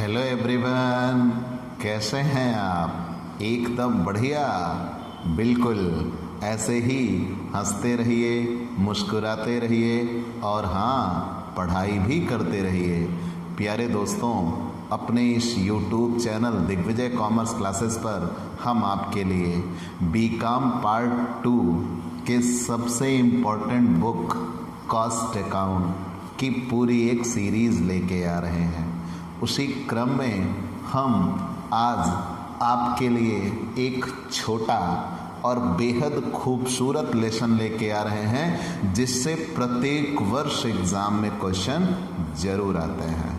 Hello everyone, कैसे हैं आप? एकदम बढ़िया। बिल्कुल ऐसे ही हंसते रहिए, मुस्कुराते रहिए और हाँ, पढ़ाई भी करते रहिए। प्यारे दोस्तों, अपने इस YouTube channel Digvijay commerce classes पर हम आपके लिए बीकॉम पार्ट 2 के सबसे इम्पोर्टेंट बुक कॉस्ट अकाउंट की पूरी एक सीरीज़ लेके आ रहे हैं। उसी क्रम में हम आज आपके लिए एक छोटा और बेहद खूबसूरत लेसन लेके आ रहे हैं, जिससे प्रत्येक वर्ष एग्ज़ाम में क्वेश्चन ज़रूर आते हैं।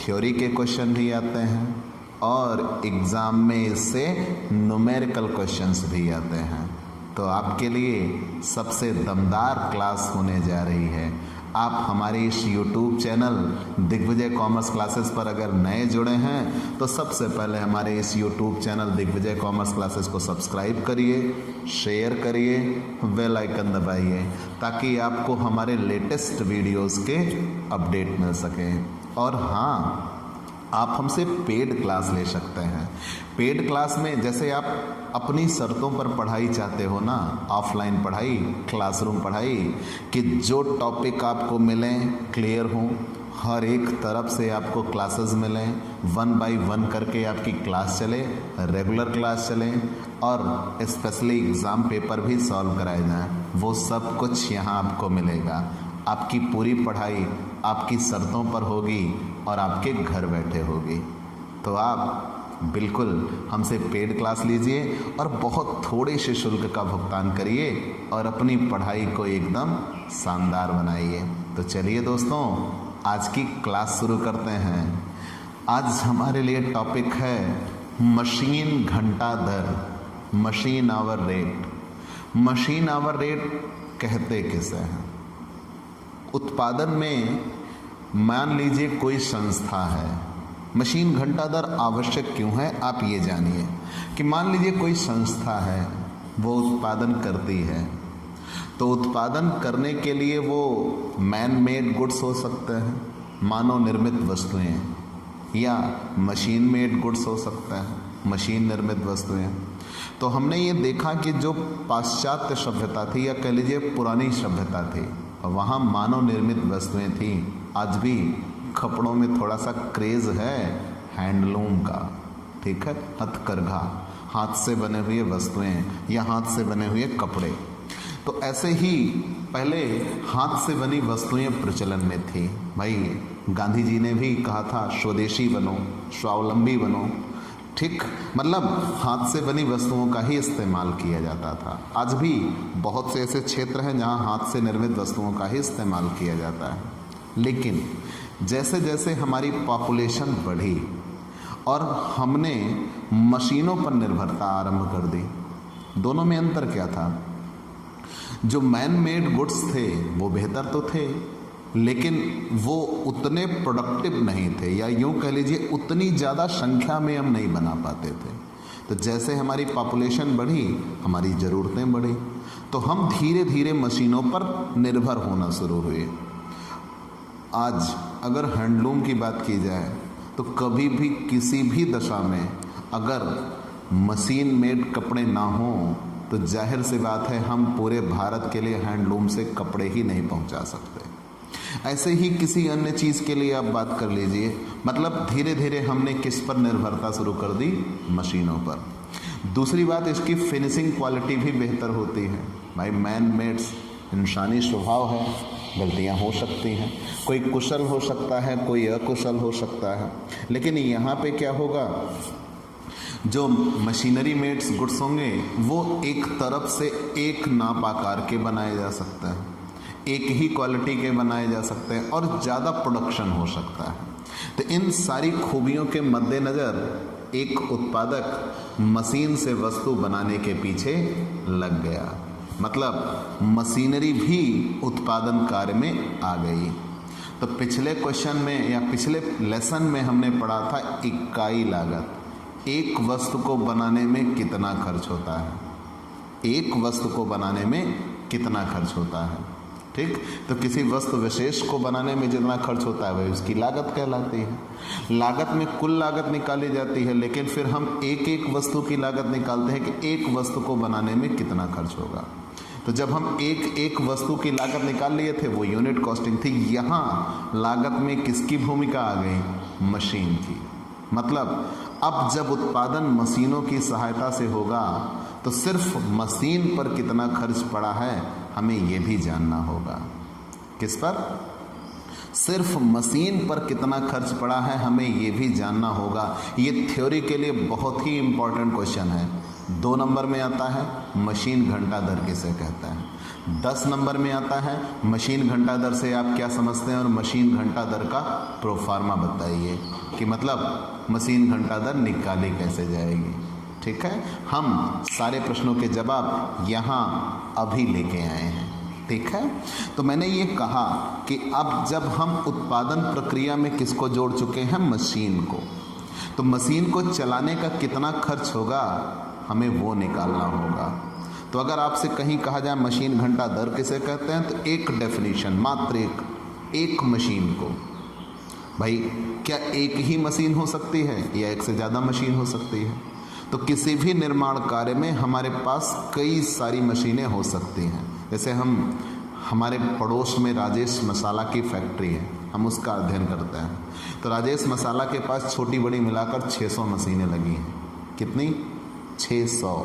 थ्योरी के क्वेश्चन भी आते हैं और एग्ज़ाम में इससे न्यूमेरिकल क्वेश्चंस भी आते हैं। तो आपके लिए सबसे दमदार क्लास होने जा रही है। आप हमारे इस YouTube channel Digvijay commerce classes पर अगर नए जुड़े हैं तो सबसे पहले हमारे इस YouTube channel Digvijay commerce classes को सब्सक्राइब करिए, शेयर करिए, बेल आइकन दबाइए ताकि आपको हमारे लेटेस्ट वीडियोस के अपडेट मिल सकें। और हाँ, आप हमसे पेड क्लास ले सकते हैं। पेड क्लास में जैसे आप अपनी शर्तों पर पढ़ाई चाहते हो ना, ऑफलाइन पढ़ाई, क्लासरूम पढ़ाई, कि जो टॉपिक आपको मिलें क्लियर हों, हर एक तरफ से आपको क्लासेस मिलें, 1 बाय 1 करके आपकी क्लास चले, रेगुलर क्लास चले और स्पेशली एग्ज़ाम पेपर भी सॉल्व कराए जाएं, वो सब कुछ यहाँ आपको मिलेगा। आपकी पूरी पढ़ाई आपकी शर्तों पर होगी और आपके घर बैठे होगी। तो आप बिल्कुल हमसे पेड क्लास लीजिए और बहुत थोड़े से शुल्क का भुगतान करिए और अपनी पढ़ाई को एकदम शानदार बनाइए। तो चलिए दोस्तों, आज की क्लास शुरू करते हैं। आज हमारे लिए टॉपिक है मशीन घंटा दर, machine hour rate. Machine hour rate कहते किसे हैं? उत्पादन में मान लीजिए कोई संस्था है, मशीन घंटा दर आवश्यक क्यों है आप ये जानिए कि मान लीजिए कोई संस्था है, वो उत्पादन करती है, तो उत्पादन करने के लिए वो मैन मेड गुड्स हो सकते हैं, मानव निर्मित वस्तुएं, या मशीन मेड गुड्स हो सकता है, मशीन निर्मित वस्तुएं। तो हमने ये देखा कि जो पाश्चात्य सभ्यता थी या कह लीजिए पुरानी सभ्यता थी, वहाँ मानव निर्मित वस्तुएं थी। आज भी कपड़ों में थोड़ा सा क्रेज़ है हैंडलूम का, ठीक है, हथकरघा, हाथ से बने हुए वस्तुएं या हाथ से बने हुए कपड़े। तो ऐसे ही पहले हाथ से बनी वस्तुएं प्रचलन में थी। भाई गांधी जी ने भी कहा था स्वदेशी बनो, स्वावलंबी बनो, ठीक, मतलब हाथ से बनी वस्तुओं का ही इस्तेमाल किया जाता था। आज भी बहुत से ऐसे क्षेत्र हैं जहां हाथ से निर्मित वस्तुओं का ही इस्तेमाल किया जाता है। लेकिन जैसे जैसे हमारी पॉपुलेशन बढ़ी और हमने मशीनों पर निर्भरता आरंभ कर दी, दोनों में अंतर क्या था? जो मैन मेड गुड्स थे वो बेहतर तो थे, लेकिन वो उतने प्रोडक्टिव नहीं थे, या यूँ कह लीजिए उतनी ज़्यादा संख्या में हम नहीं बना पाते थे। तो जैसे हमारी पॉपुलेशन बढ़ी, हमारी ज़रूरतें बढ़ी, तो हम धीरे धीरे मशीनों पर निर्भर होना शुरू हुए। आज अगर हैंडलूम की बात की जाए तो कभी भी किसी भी दशा में अगर मशीन मेड कपड़े ना हों तो जाहिर सी बात है हम पूरे भारत के लिए हैंडलूम से कपड़े ही नहीं पहुंचा सकते। ऐसे ही किसी अन्य चीज़ के लिए आप बात कर लीजिए, मतलब धीरे धीरे हमने किस पर निर्भरता शुरू कर दी? मशीनों पर। दूसरी बात, इसकी फिनिशिंग क्वालिटी भी बेहतर होती है। भाई मैन मेड्स, इंसानी स्वभाव है, गलतियां हो सकती हैं, कोई कुशल हो सकता है, कोई अकुशल हो सकता है। लेकिन यहाँ पे क्या होगा, जो मशीनरी मेड्स गुड्स होंगे वो एक तरफ से एक नाप आकार के बनाए जा सकते हैं, एक ही क्वालिटी के बनाए जा सकते हैं और ज़्यादा प्रोडक्शन हो सकता है। तो इन सारी खूबियों के मद्देनज़र एक उत्पादक मशीन से वस्तु बनाने के पीछे लग गया, मतलब मशीनरी भी उत्पादन कार्य में आ गई। तो पिछले क्वेश्चन में या पिछले लेसन में हमने पढ़ा था इकाई लागत, एक वस्तु को बनाने में कितना खर्च होता है, एक वस्तु को बनाने में कितना खर्च होता है, ठीक। तो किसी वस्तु विशेष को बनाने में जितना खर्च होता है वह उसकी लागत कहलाती है। लागत में कुल लागत निकाली जाती है, लेकिन फिर हम एक एक वस्तु की लागत निकालते हैं कि एक वस्तु को बनाने में कितना खर्च होगा। तो जब हम एक एक वस्तु की लागत निकाल लिए थे वो यूनिट कॉस्टिंग थी। यहाँ लागत में किसकी भूमिका आ गई? मशीन की। मतलब अब जब उत्पादन मशीनों की सहायता से होगा तो सिर्फ मशीन पर कितना खर्च पड़ा है हमें ये भी जानना होगा। किस पर? सिर्फ मशीन पर कितना खर्च पड़ा है हमें ये भी जानना होगा। ये थ्योरी के लिए बहुत ही इम्पोर्टेंट क्वेश्चन है। 2 नंबर में आता है मशीन घंटा दर किसे कहता है। 10 नंबर में आता है मशीन घंटा दर से आप क्या समझते हैं और मशीन घंटा दर का प्रोफार्मा बताइए कि मतलब मशीन घंटा दर निकाली कैसे जाएगी। ठीक है, हम सारे प्रश्नों के जवाब यहाँ अभी लेके आए हैं। ठीक है, तो मैंने ये कहा कि अब जब हम उत्पादन प्रक्रिया में किसको जोड़ चुके हैं? मशीन को। तो मशीन को चलाने का कितना खर्च होगा हमें वो निकालना होगा। तो अगर आपसे कहीं कहा जाए मशीन घंटा दर किसे कहते हैं, तो एक डेफिनेशन, मात्र एक मशीन को। भाई क्या एक ही मशीन हो सकती है या एक से ज़्यादा मशीन हो सकती है? तो किसी भी निर्माण कार्य में हमारे पास कई सारी मशीनें हो सकती हैं। जैसे हमारे पड़ोस में राजेश मसाला की फैक्ट्री है, हम उसका अध्ययन करते हैं। तो राजेश मसाला के पास छोटी बड़ी मिलाकर 600 मशीनें लगी हैं। कितनी? 600।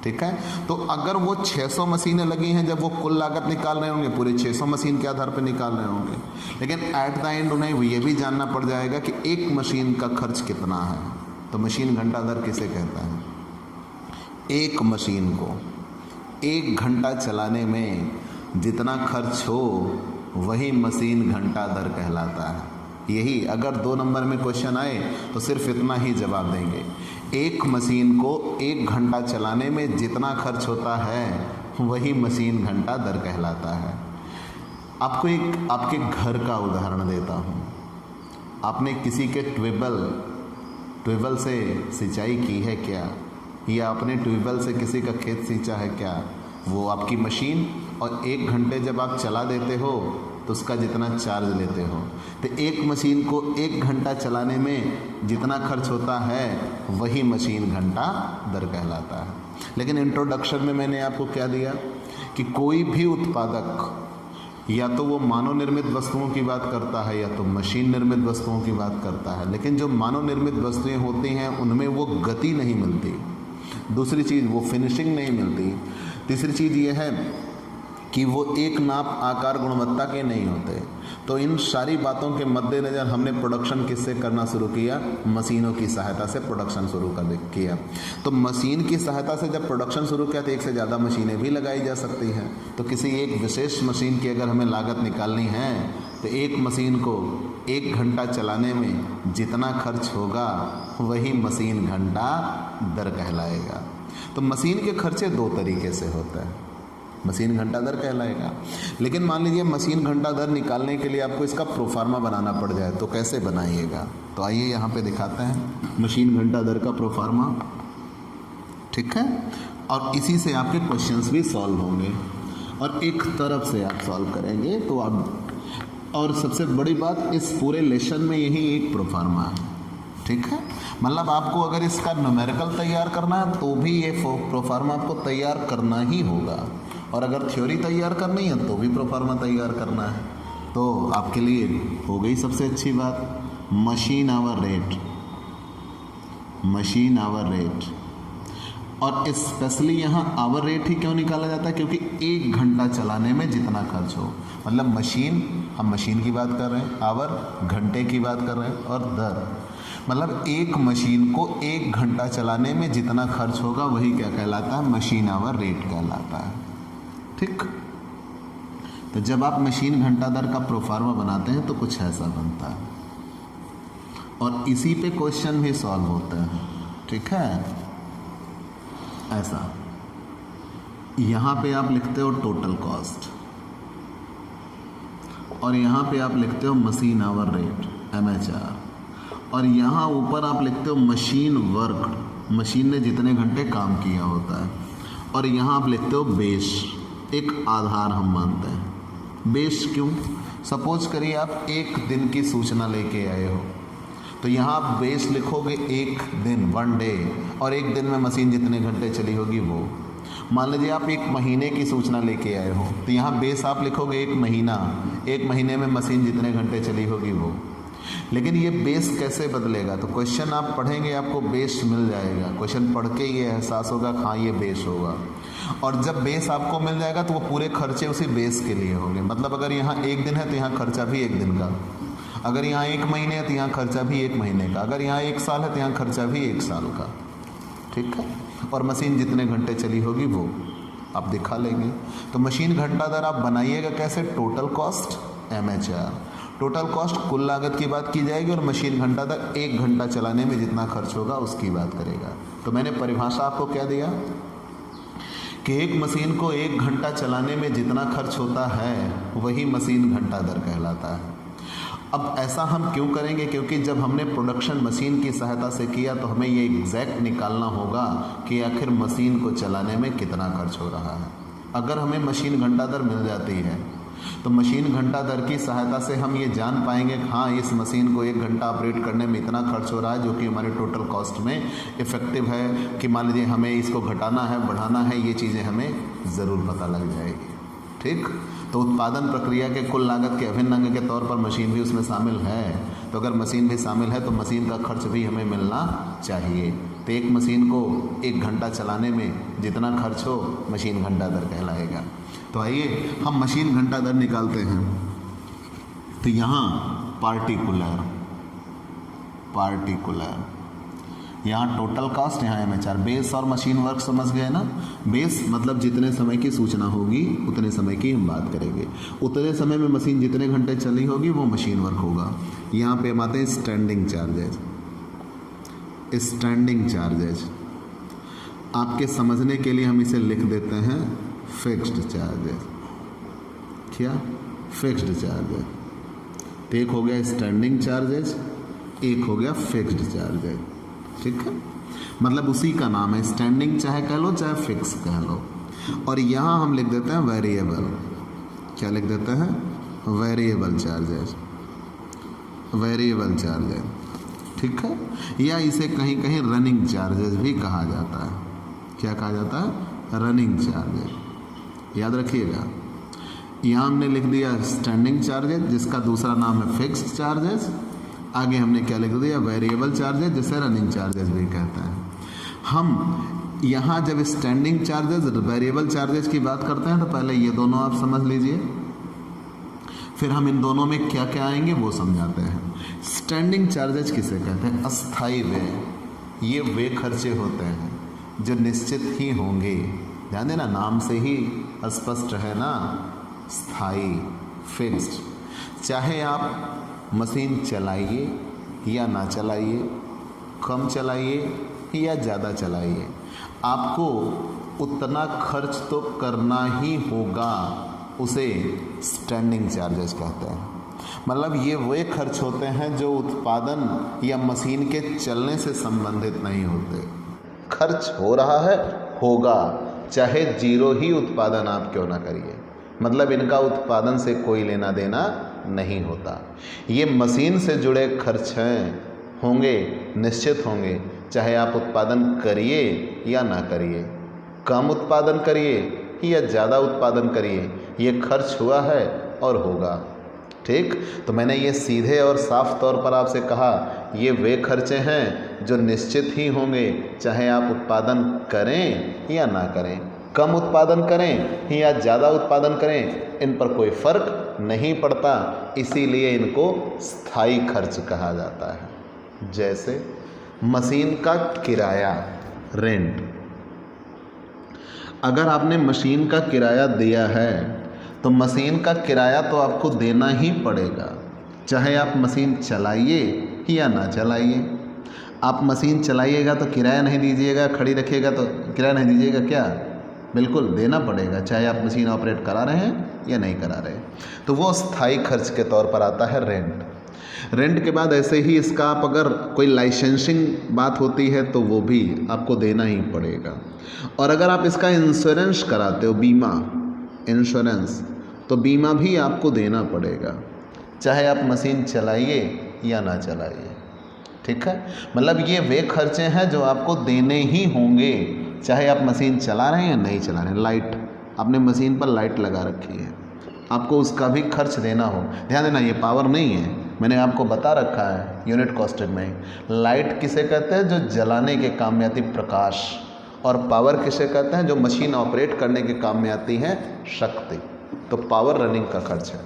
ठीक है, तो अगर वो 600 मशीनें लगी हैं, जब वो कुल लागत निकाल रहे होंगे पूरे 600 मशीन के आधार पर निकाल रहे होंगे, लेकिन एट द एंड उन्हें ये भी जानना पड़ जाएगा कि एक मशीन का खर्च कितना है। तो मशीन घंटा दर किसे कहता है? एक मशीन को 1 घंटा चलाने में जितना खर्च हो वही मशीन घंटा दर कहलाता है। यही अगर 2 नंबर में क्वेश्चन आए तो सिर्फ इतना ही जवाब देंगे। एक मशीन को 1 घंटा चलाने में जितना खर्च होता है वही मशीन घंटा दर कहलाता है। आपको एक आपके घर का उदाहरण देता हूँ। आपने किसी के ट्यूबवेल से सिंचाई की है क्या, या आपने ट्यूबवेल से किसी का खेत सींचा है क्या? वो आपकी मशीन, और 1 घंटे जब आप चला देते हो तो उसका जितना चार्ज लेते हो। तो एक मशीन को 1 घंटा चलाने में जितना खर्च होता है वही मशीन घंटा दर कहलाता है। लेकिन इंट्रोडक्शन में मैंने आपको क्या दिया कि कोई भी उत्पादक या तो वो मानव निर्मित वस्तुओं की बात करता है या तो मशीन निर्मित वस्तुओं की बात करता है, लेकिन जो मानव निर्मित वस्तुएं होती हैं उनमें वो गति नहीं मिलती। दूसरी चीज़ वो फिनिशिंग नहीं मिलती। तीसरी चीज़ ये है कि वो एक नाप आकार गुणवत्ता के नहीं होते। तो इन सारी बातों के मद्देनज़र हमने प्रोडक्शन किससे करना शुरू किया? मशीनों की सहायता से प्रोडक्शन शुरू किया। तो मशीन की सहायता से जब प्रोडक्शन शुरू किया तो एक से ज़्यादा मशीनें भी लगाई जा सकती हैं। तो किसी एक विशेष मशीन की अगर हमें लागत निकालनी है तो एक मशीन को 1 घंटा चलाने में जितना खर्च होगा वही मशीन घंटा दर कहलाएगा। तो मशीन के खर्चे 2 तरीके से होते हैं, मशीन घंटा दर कहलाएगा। लेकिन मान लीजिए मशीन घंटा दर निकालने के लिए आपको इसका प्रोफार्मा बनाना पड़ जाए तो कैसे बनाइएगा? तो आइए यहाँ पे दिखाते हैं मशीन घंटा दर का प्रोफार्मा। ठीक है, और इसी से आपके क्वेश्चंस भी सॉल्व होंगे और एक तरफ से आप सॉल्व करेंगे तो आप, और सबसे बड़ी बात इस पूरे लेसन में यही एक प्रोफार्मा है। ठीक है, मतलब आपको अगर इसका न्यूमेरिकल तैयार करना है तो भी ये प्रोफार्मा आपको तैयार करना ही होगा, और अगर थ्योरी तैयार करनी है तो भी प्रोफार्मा तैयार करना है। तो आपके लिए हो गई सबसे अच्छी बात machine hour rate, machine hour rate. और स्पेशली यहाँ आवर रेट ही क्यों निकाला जाता है? क्योंकि 1 घंटा चलाने में जितना खर्च हो, मतलब मशीन, हम मशीन की बात कर रहे हैं, आवर घंटे की बात कर रहे हैं, और दर मतलब एक मशीन को 1 घंटा चलाने में जितना खर्च होगा वही क्या कहलाता है? मशीन आवर रेट कहलाता है। ठीक, तो जब आप मशीन घंटा दर का प्रोफार्मा बनाते हैं तो कुछ ऐसा बनता है, और इसी पे क्वेश्चन भी सॉल्व होते हैं। ठीक है, ऐसा यहाँ पे आप लिखते हो टोटल कॉस्ट, और यहाँ पे आप लिखते हो मशीन आवर रेट MHR, और यहाँ ऊपर आप लिखते हो मशीन वर्क, मशीन ने जितने घंटे काम किया होता है, और यहाँ आप लिखते हो बेस, एक आधार हम मानते हैं। बेस क्यों? सपोज करिए आप एक दिन की सूचना लेके आए हो, तो यहाँ आप बेस लिखोगे एक दिन, 1 डे, और एक दिन में मशीन जितने घंटे चली होगी वो। मान लीजिए आप एक महीने की सूचना लेके आए हो, तो यहाँ बेस आप लिखोगे एक महीना, एक महीने में मशीन जितने घंटे चली होगी वो। लेकिन ये बेस कैसे बदलेगा? तो क्वेश्चन आप पढ़ेंगे, आपको बेस मिल जाएगा। क्वेश्चन पढ़ के ये एहसास होगा हाँ ये बेस होगा, और जब बेस आपको मिल जाएगा तो वो पूरे खर्चे उसी बेस के लिए होंगे। मतलब अगर यहाँ एक दिन है तो यहाँ खर्चा भी एक दिन का, अगर यहाँ 1 महीने है तो यहाँ खर्चा भी 1 महीने का, अगर यहाँ 1 साल है तो यहाँ खर्चा भी 1 साल का। ठीक है, और मशीन जितने घंटे चली होगी वो आप दिखा लेंगे। तो मशीन घंटा दर आप बनाइएगा कैसे? Total cost MHR, total cost कुल लागत की बात की जाएगी, और मशीन घंटा दर 1 घंटा चलाने में जितना खर्च होगा उसकी बात करेगा। तो मैंने परिभाषा आपको क्या दिया कि एक मशीन को 1 घंटा चलाने में जितना खर्च होता है वही मशीन घंटा दर कहलाता है। अब ऐसा हम क्यों करेंगे? क्योंकि जब हमने प्रोडक्शन मशीन की सहायता से किया तो हमें ये एग्जैक्ट निकालना होगा कि आखिर मशीन को चलाने में कितना खर्च हो रहा है। अगर हमें मशीन घंटा दर मिल जाती है तो मशीन घंटा दर की सहायता से हम ये जान पाएंगे कि हाँ इस मशीन को 1 घंटा ऑपरेट करने में इतना खर्च हो रहा है, जो कि हमारे टोटल कॉस्ट में इफ़ेक्टिव है। कि मान लीजिए हमें इसको घटाना है, बढ़ाना है, ये चीज़ें हमें ज़रूर पता लग जाएगी। ठीक, तो उत्पादन प्रक्रिया के कुल लागत के अभिन्न अंग के तौर पर मशीन भी उसमें शामिल है। तो अगर मशीन भी शामिल है तो मशीन का खर्च भी हमें मिलना चाहिए। तो एक मशीन को 1 घंटा चलाने में जितना खर्च हो मशीन घंटा दर कहलाएगा। तो आइए हम मशीन घंटा दर निकालते हैं। तो यहाँ पार्टिकुलर, यहाँ टोटल कॉस्ट, यहाँ MHR, बेस और मशीन वर्क समझ गए ना। बेस मतलब जितने समय की सूचना होगी उतने समय की हम बात करेंगे, उतने समय में मशीन जितने घंटे चली होगी वो मशीन वर्क होगा। यहाँ पे हम आते हैं स्टैंडिंग चार्जेज। स्टैंडिंग चार्जेज आपके समझने के लिए हम इसे लिख देते हैं फिक्स्ड चार्जेज। क्या? Fixed charges. तो एक हो गया स्टैंडिंग चार्जेज, एक हो गया फिक्स्ड चार्जेज। ठीक है, मतलब उसी का नाम है, स्टैंडिंग चाहे कह लो चाहे फिक्स कह लो। और यहाँ हम लिख देते हैं वेरिएबल। क्या लिख देते हैं? Variable charges, variable charges. ठीक है, या इसे कहीं कहीं रनिंग चार्जेस भी कहा जाता है। क्या कहा जाता है? Running charges. याद रखिएगा, यहाँ हमने लिख दिया स्टैंडिंग चार्जेस जिसका दूसरा नाम है फिक्स्ड चार्जेस। आगे हमने क्या लिख दिया? वेरिएबल चार्जेस, जिसे रनिंग चार्जेस भी कहते हैं। हम यहाँ जब स्टैंडिंग चार्जेस, वेरिएबल चार्जेस की बात करते हैं तो पहले ये दोनों आप समझ लीजिए, फिर हम इन दोनों में क्या क्या आएंगे वो समझाते हैं। स्टैंडिंग चार्जेस किसे कहते हैं? अस्थाई व्यय। ये वे खर्चे होते हैं जो निश्चित ही होंगे। ध्यान देना, नाम से ही स्पष्ट है ना, स्थाई, फिक्स्ड। चाहे आप मशीन चलाइए या ना चलाइए, कम चलाइए या ज़्यादा चलाइए, आपको उतना खर्च तो करना ही होगा। उसे स्टैंडिंग चार्जेस कहते हैं। मतलब ये वे खर्च होते हैं जो उत्पादन या मशीन के चलने से संबंधित नहीं होते। खर्च हो रहा है, होगा, चाहे 0 ही उत्पादन आप क्यों ना करिए, मतलब इनका उत्पादन से कोई लेना देना नहीं होता। ये मशीन से जुड़े खर्च हैं, होंगे, निश्चित होंगे, चाहे आप उत्पादन करिए या ना करिए, कम उत्पादन करिए या ज़्यादा उत्पादन करिए, ये खर्च हुआ है और होगा। ठीक, तो मैंने ये सीधे और साफ तौर पर आपसे कहा, ये वे खर्चे हैं जो निश्चित ही होंगे, चाहे आप उत्पादन करें या ना करें, कम उत्पादन करें या ज़्यादा उत्पादन करें, इन पर कोई फर्क नहीं पड़ता। इसीलिए इनको स्थायी खर्च कहा जाता है। जैसे मशीन का किराया, रेंट। अगर आपने मशीन का किराया दिया है तो मशीन का किराया तो आपको देना ही पड़ेगा, चाहे आप मशीन चलाइए या ना चलाइए। आप मशीन चलाइएगा तो किराया नहीं दीजिएगा, खड़ी रखिएगा तो किराया नहीं दीजिएगा, क्या? बिल्कुल देना पड़ेगा, चाहे आप मशीन ऑपरेट करा रहे हैं या नहीं करा रहे। तो वो स्थायी खर्च के तौर पर आता है रेंट। रेंट के बाद ऐसे ही इसका आप अगर कोई लाइसेंसिंग बात होती है तो वो भी आपको देना ही पड़ेगा। और अगर आप इसका इंश्योरेंस कराते हो, बीमा, इंश्योरेंस, तो बीमा भी आपको देना पड़ेगा, चाहे आप मशीन चलाइए या ना चलाइए। ठीक है, मतलब ये वे खर्चे हैं जो आपको देने ही होंगे, चाहे आप मशीन चला रहे हैं या नहीं चला रहे हैं। लाइट, आपने मशीन पर लाइट लगा रखी है, आपको उसका भी खर्च देना हो। ध्यान देना, ये पावर नहीं है, मैंने आपको बता रखा है यूनिट कॉस्टेड में। लाइट किसे कहते हैं? जो जलाने के काम में आती प्रकाश। और पावर किसे कहते हैं? जो मशीन ऑपरेट करने के काम में आती है शक्ति। तो पावर रनिंग का खर्च है।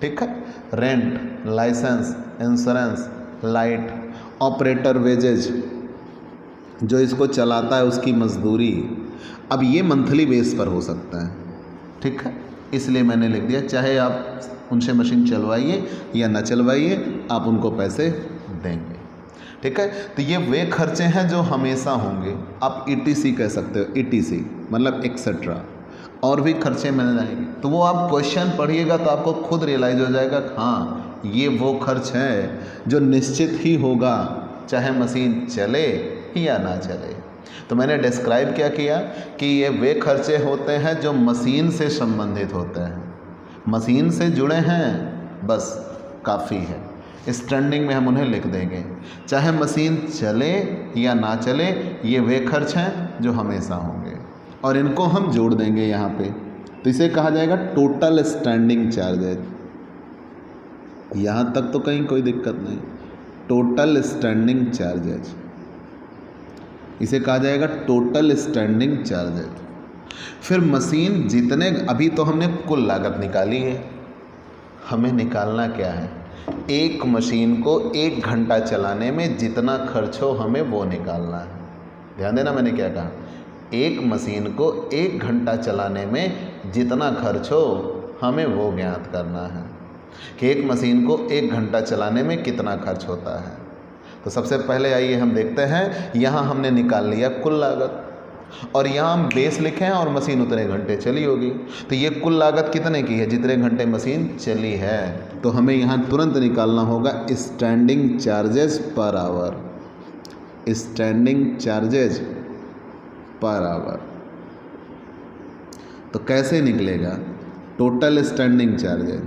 ठीक है, rent, licence, insurance, light, operator wages, जो इसको चलाता है उसकी मजदूरी। अब ये मंथली बेस पर हो सकता है। ठीक है, इसलिए मैंने लिख दिया चाहे आप उनसे मशीन चलवाइए या ना चलवाइए, आप उनको पैसे देंगे। ठीक है, तो ये वे खर्चे हैं जो हमेशा होंगे। आप ETC कह सकते हो, ETC मतलब एक्सेट्रा, और भी खर्चे मिल जाएंगे। तो वो आप क्वेश्चन पढ़िएगा तो आपको खुद रियलाइज हो जाएगा, हाँ ये वो खर्च है जो निश्चित ही होगा, चाहे मशीन चले या ना चले। तो मैंने डिस्क्राइब क्या किया कि ये वे खर्चे होते हैं जो मशीन से संबंधित होते हैं, मशीन से जुड़े हैं, बस काफ़ी है। स्टैंडिंग में हम उन्हें लिख देंगे, चाहे मशीन चले या ना चले, ये वे खर्च हैं जो हमेशा होंगे, और इनको हम जोड़ देंगे यहाँ पे। तो इसे कहा जाएगा टोटल स्टैंडिंग चार्जेज। यहाँ तक तो कहीं कोई दिक्कत नहीं। टोटल स्टैंडिंग चार्जेज, इसे कहा जाएगा टोटल स्टैंडिंग चार्जेज। फिर मशीन जितने, अभी तो हमने कुल लागत निकाली है, हमें निकालना क्या है? एक मशीन को 1 घंटा चलाने में जितना खर्च हो हमें वो निकालना है। ध्यान देना मैंने क्या कहा, एक मशीन को 1 घंटा चलाने में जितना खर्च हो हमें वो ज्ञात करना है कि एक मशीन को 1 घंटा चलाने में कितना खर्च होता है। तो सबसे पहले आइए हम देखते हैं, यहाँ हमने निकाल लिया कुल लागत, और यहाँ हम बेस लिखे हैं और मशीन उतने घंटे चली होगी। तो ये कुल लागत कितने की है? जितने घंटे मशीन चली है। तो हमें यहाँ तुरंत निकालना होगा standing charges per hour, standing charges per hour. तो कैसे निकलेगा? Total standing charges,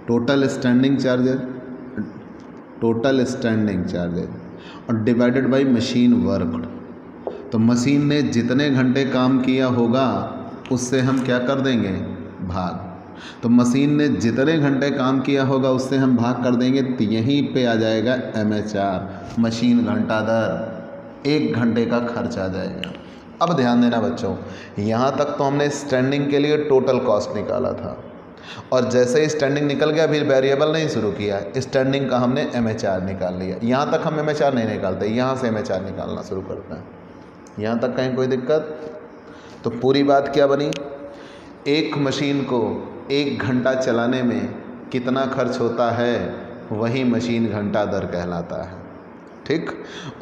total standing charges, total standing charges और डिवाइडेड बाय मशीन वर्कड। तो मशीन ने जितने घंटे काम किया होगा उससे हम क्या कर देंगे? भाग। तो मशीन ने जितने घंटे काम किया होगा उससे हम भाग कर देंगे, तो यहीं पे आ जाएगा MHR, मशीन घंटा दर। 1 घंटे का खर्च आ जाएगा। अब ध्यान देना बच्चों, यहाँ तक तो हमने स्टैंडिंग के लिए टोटल कॉस्ट निकाला था, और जैसे ही स्टैंडिंग निकल गया फिर वेरिएबल नहीं शुरू किया, स्टैंडिंग का हमने MHR निकाल लिया। यहाँ तक हम MHR नहीं निकालते, यहाँ से MHR निकालना शुरू करते हैं। यहाँ तक कहीं कोई दिक्कत? तो पूरी बात क्या बनी? एक मशीन को 1 घंटा चलाने में कितना खर्च होता है, वही मशीन घंटा दर कहलाता है। ठीक,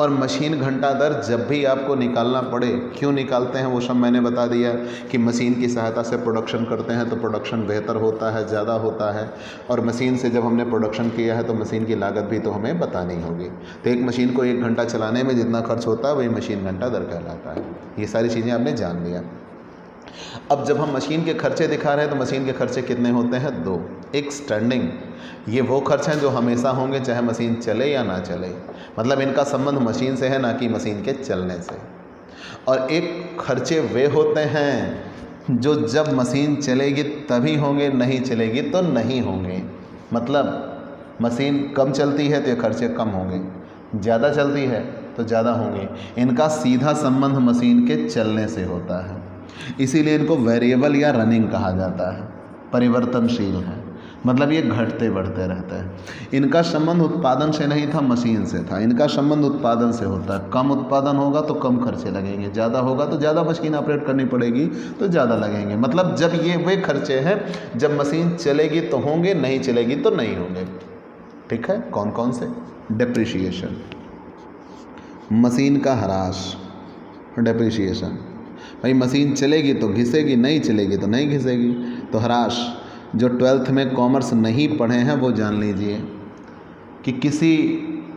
और मशीन घंटा दर जब भी आपको निकालना पड़े, क्यों निकालते हैं वो सब मैंने बता दिया कि मशीन की सहायता से प्रोडक्शन करते हैं तो प्रोडक्शन बेहतर होता है, ज़्यादा होता है, और मशीन से जब हमने प्रोडक्शन किया है तो मशीन की लागत भी तो हमें बतानी होगी। तो एक मशीन को 1 घंटा चलाने में जितना खर्च होता है वही मशीन घंटा दर कहलाता है। ये सारी चीज़ें आपने जान लिया। अब जब हम मशीन के खर्चे दिखा रहे हैं तो मशीन के खर्चे कितने होते हैं? 2। एक स्टैंडिंग, ये वो खर्च हैं जो हमेशा होंगे चाहे मशीन चले या ना चले, मतलब इनका संबंध मशीन से है ना कि मशीन के चलने से। और एक खर्चे वे होते हैं जो जब मशीन चलेगी तभी होंगे, नहीं चलेगी तो नहीं होंगे। मतलब मशीन कम चलती है तो ये खर्चे कम होंगे, ज़्यादा चलती है तो ज़्यादा होंगे। इनका सीधा संबंध मशीन के चलने से होता है, इसीलिए इनको वेरिएबल या रनिंग कहा जाता है, परिवर्तनशील है, मतलब ये घटते बढ़ते रहते हैं। इनका संबंध उत्पादन से नहीं था, मशीन से था। इनका संबंध उत्पादन से होता है। कम उत्पादन होगा तो कम खर्चे लगेंगे, ज़्यादा होगा तो ज़्यादा मशीन ऑपरेट करनी पड़ेगी तो ज़्यादा लगेंगे। मतलब जब ये वे खर्चे हैं जब मशीन चलेगी तो होंगे, नहीं चलेगी तो नहीं होंगे। ठीक है, कौन कौन से? डिप्रिशिएशन, मशीन का ह्रास, डिप्रिशिएशन। भाई मशीन चलेगी तो घिसेगी, नहीं चलेगी तो नहीं घिसेगी, तो ह्रास। जो 12th में कॉमर्स नहीं पढ़े हैं वो जान लीजिए कि किसी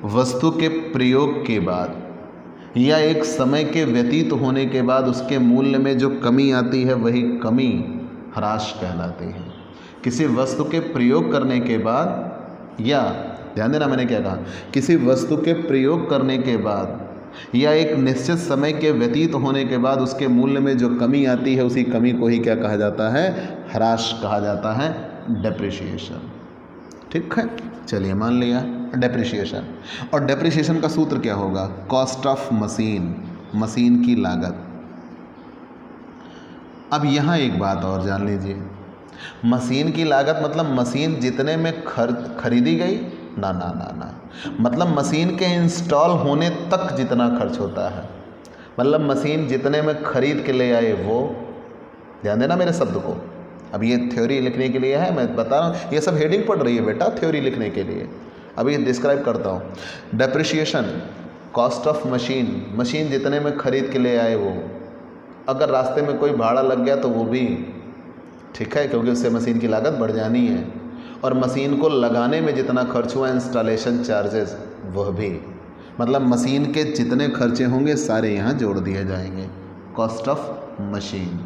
वस्तु के प्रयोग के बाद या एक समय के व्यतीत होने के बाद उसके मूल्य में जो कमी आती है वही कमी ह्रास कहलाती है। किसी वस्तु के प्रयोग करने के बाद, या ध्यान देना मैंने क्या कहा, किसी वस्तु के प्रयोग करने के बाद या एक निश्चित समय के व्यतीत होने के बाद उसके मूल्य में जो कमी आती है, उसी कमी को ही क्या कहा जाता है, ह्रास कहा जाता है, डेप्रिसिएशन। ठीक है, चलिए मान लिया डेप्रिसिएशन। और डेप्रिसिएशन का सूत्र क्या होगा, कॉस्ट ऑफ मशीन, मशीन की लागत। अब यहाँ एक बात और जान लीजिए, मशीन की लागत मतलब मशीन जितने में खरीदी गई, ना ना ना ना, मतलब मशीन के इंस्टॉल होने तक जितना खर्च होता है, मतलब मशीन जितने में खरीद के ले आए वो, ध्यान देना मेरे शब्द को। अब ये थ्योरी लिखने के लिए है, मैं बता रहा हूँ, ये सब हेडिंग पढ़ रही है बेटा थ्योरी लिखने के लिए। अभी डिस्क्राइब करता हूँ। Depreciation, cost of machine, machine जितने में खरीद के ले आए वो, अगर रास्ते में कोई भाड़ा लग गया तो वो भी ठीक है, क्योंकि उससे मशीन की लागत बढ़ जानी है। और मशीन को लगाने में जितना खर्च हुआ, इंस्टॉलेशन चार्जेस, वह भी, मतलब मशीन के जितने खर्चे होंगे सारे यहाँ जोड़ दिए जाएंगे। Cost of machine,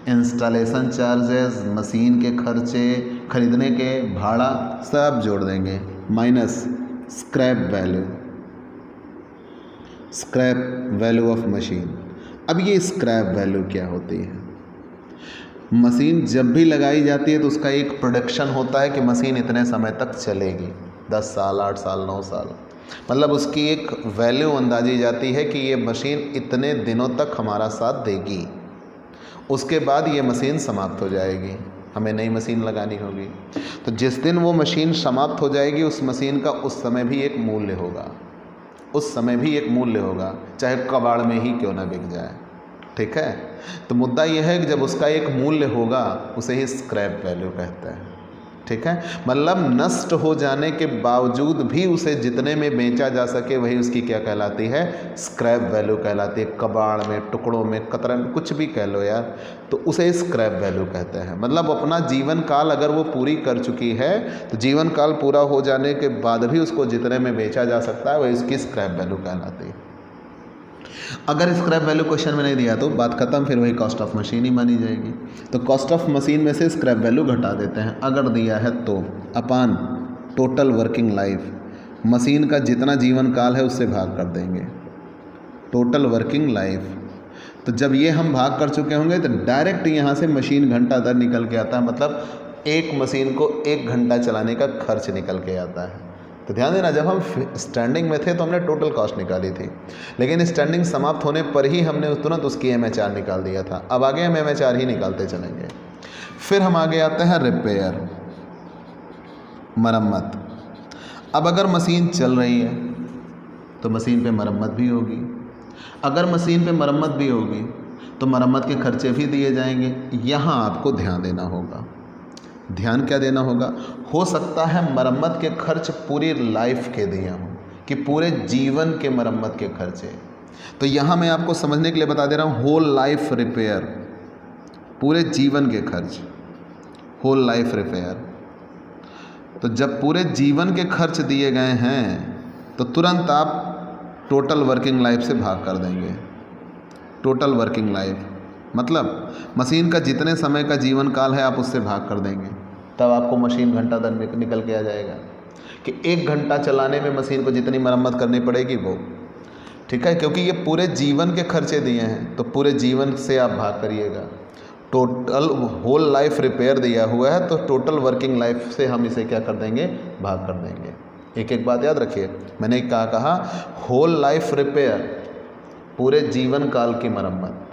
installation charges, machine के खर्चे, खरीदने के भाड़ा, सब जोड़ देंगे, minus scrap value, scrap value of machine. अब ये स्क्रैप वैल्यू क्या होती है, मशीन जब भी लगाई जाती है तो उसका एक प्रोडक्शन होता है कि मशीन इतने समय तक चलेगी, 10 साल, 8 साल, 9 साल, मतलब उसकी एक वैल्यू अंदाजी जाती है कि ये मशीन इतने दिनों तक हमारा साथ देगी, उसके बाद ये मशीन समाप्त हो जाएगी, हमें नई मशीन लगानी होगी। तो जिस दिन वो मशीन समाप्त हो जाएगी, उस मशीन का उस समय भी एक मूल्य होगा, उस समय भी एक मूल्य होगा, चाहे कबाड़ में ही क्यों ना बिक जाए। ठीक है, तो मुद्दा यह है कि जब उसका एक मूल्य होगा उसे ही स्क्रैप वैल्यू कहते हैं। ठीक है, मतलब नष्ट हो जाने के बावजूद भी उसे जितने में बेचा जा सके वही उसकी क्या कहलाती है, स्क्रैप वैल्यू कहलाती है। कबाड़ में, टुकड़ों में, कतरन, कुछ भी कह लो यार, तो उसे स्क्रैप वैल्यू कहते हैं। मतलब अपना जीवन काल अगर वो पूरी कर चुकी है तो जीवन काल पूरा हो जाने के बाद भी उसको जितने में बेचा जा सकता है वही उसकी स्क्रैप वैल्यू कहलाती है। अगर स्क्रैप वैल्यू क्वेश्चन में नहीं दिया तो बात खत्म, फिर वही कॉस्ट ऑफ मशीन ही मानी जाएगी। तो कॉस्ट ऑफ मशीन में से स्क्रैप वैल्यू घटा देते हैं, अगर दिया है तो, अपान टोटल वर्किंग लाइफ, मशीन का जितना जीवन काल है उससे भाग कर देंगे, टोटल वर्किंग लाइफ। तो जब ये हम भाग कर चुके होंगे तो डायरेक्ट यहाँ से मशीन घंटा दर निकल के आता है, मतलब एक मशीन को 1 घंटा चलाने का खर्च निकल के आता है। तो ध्यान देना, जब हम स्टैंडिंग में थे तो हमने टोटल कॉस्ट निकाली थी, लेकिन स्टैंडिंग समाप्त होने पर ही हमने तुरंत उसकी MHR निकाल दिया था। अब आगे हम MHR ही निकालते चलेंगे। फिर हम आगे आते हैं रिपेयर, मरम्मत। अब अगर मशीन चल रही है तो मशीन पे मरम्मत भी होगी, अगर मशीन पे मरम्मत भी होगी तो मरम्मत के खर्चे भी दिए जाएंगे। यहाँ आपको ध्यान देना होगा, ध्यान क्या देना होगा, हो सकता है मरम्मत के खर्च पूरी लाइफ के दिए हों, कि पूरे जीवन के मरम्मत के खर्चे। तो यहाँ मैं आपको समझने के लिए बता दे रहा हूँ, होल लाइफ रिपेयर, पूरे जीवन के खर्च, होल लाइफ रिपेयर। तो जब पूरे जीवन के खर्च दिए गए हैं तो तुरंत आप टोटल वर्किंग लाइफ से भाग कर देंगे। टोटल वर्किंग लाइफ मतलब मशीन का जितने समय का जीवन काल है आप उससे भाग कर देंगे, तब आपको मशीन घंटा दर निकल के आ जाएगा कि 1 घंटा चलाने में मशीन को जितनी मरम्मत करनी पड़ेगी वो। ठीक है, क्योंकि ये पूरे जीवन के खर्चे दिए हैं तो पूरे जीवन से आप भाग करिएगा। टोटल होल लाइफ रिपेयर दिया हुआ है तो टोटल वर्किंग लाइफ से हम इसे क्या कर देंगे, भाग कर देंगे। एक एक बात याद रखिए, मैंने कहा होल लाइफ रिपेयर, पूरे जीवन काल की मरम्मत।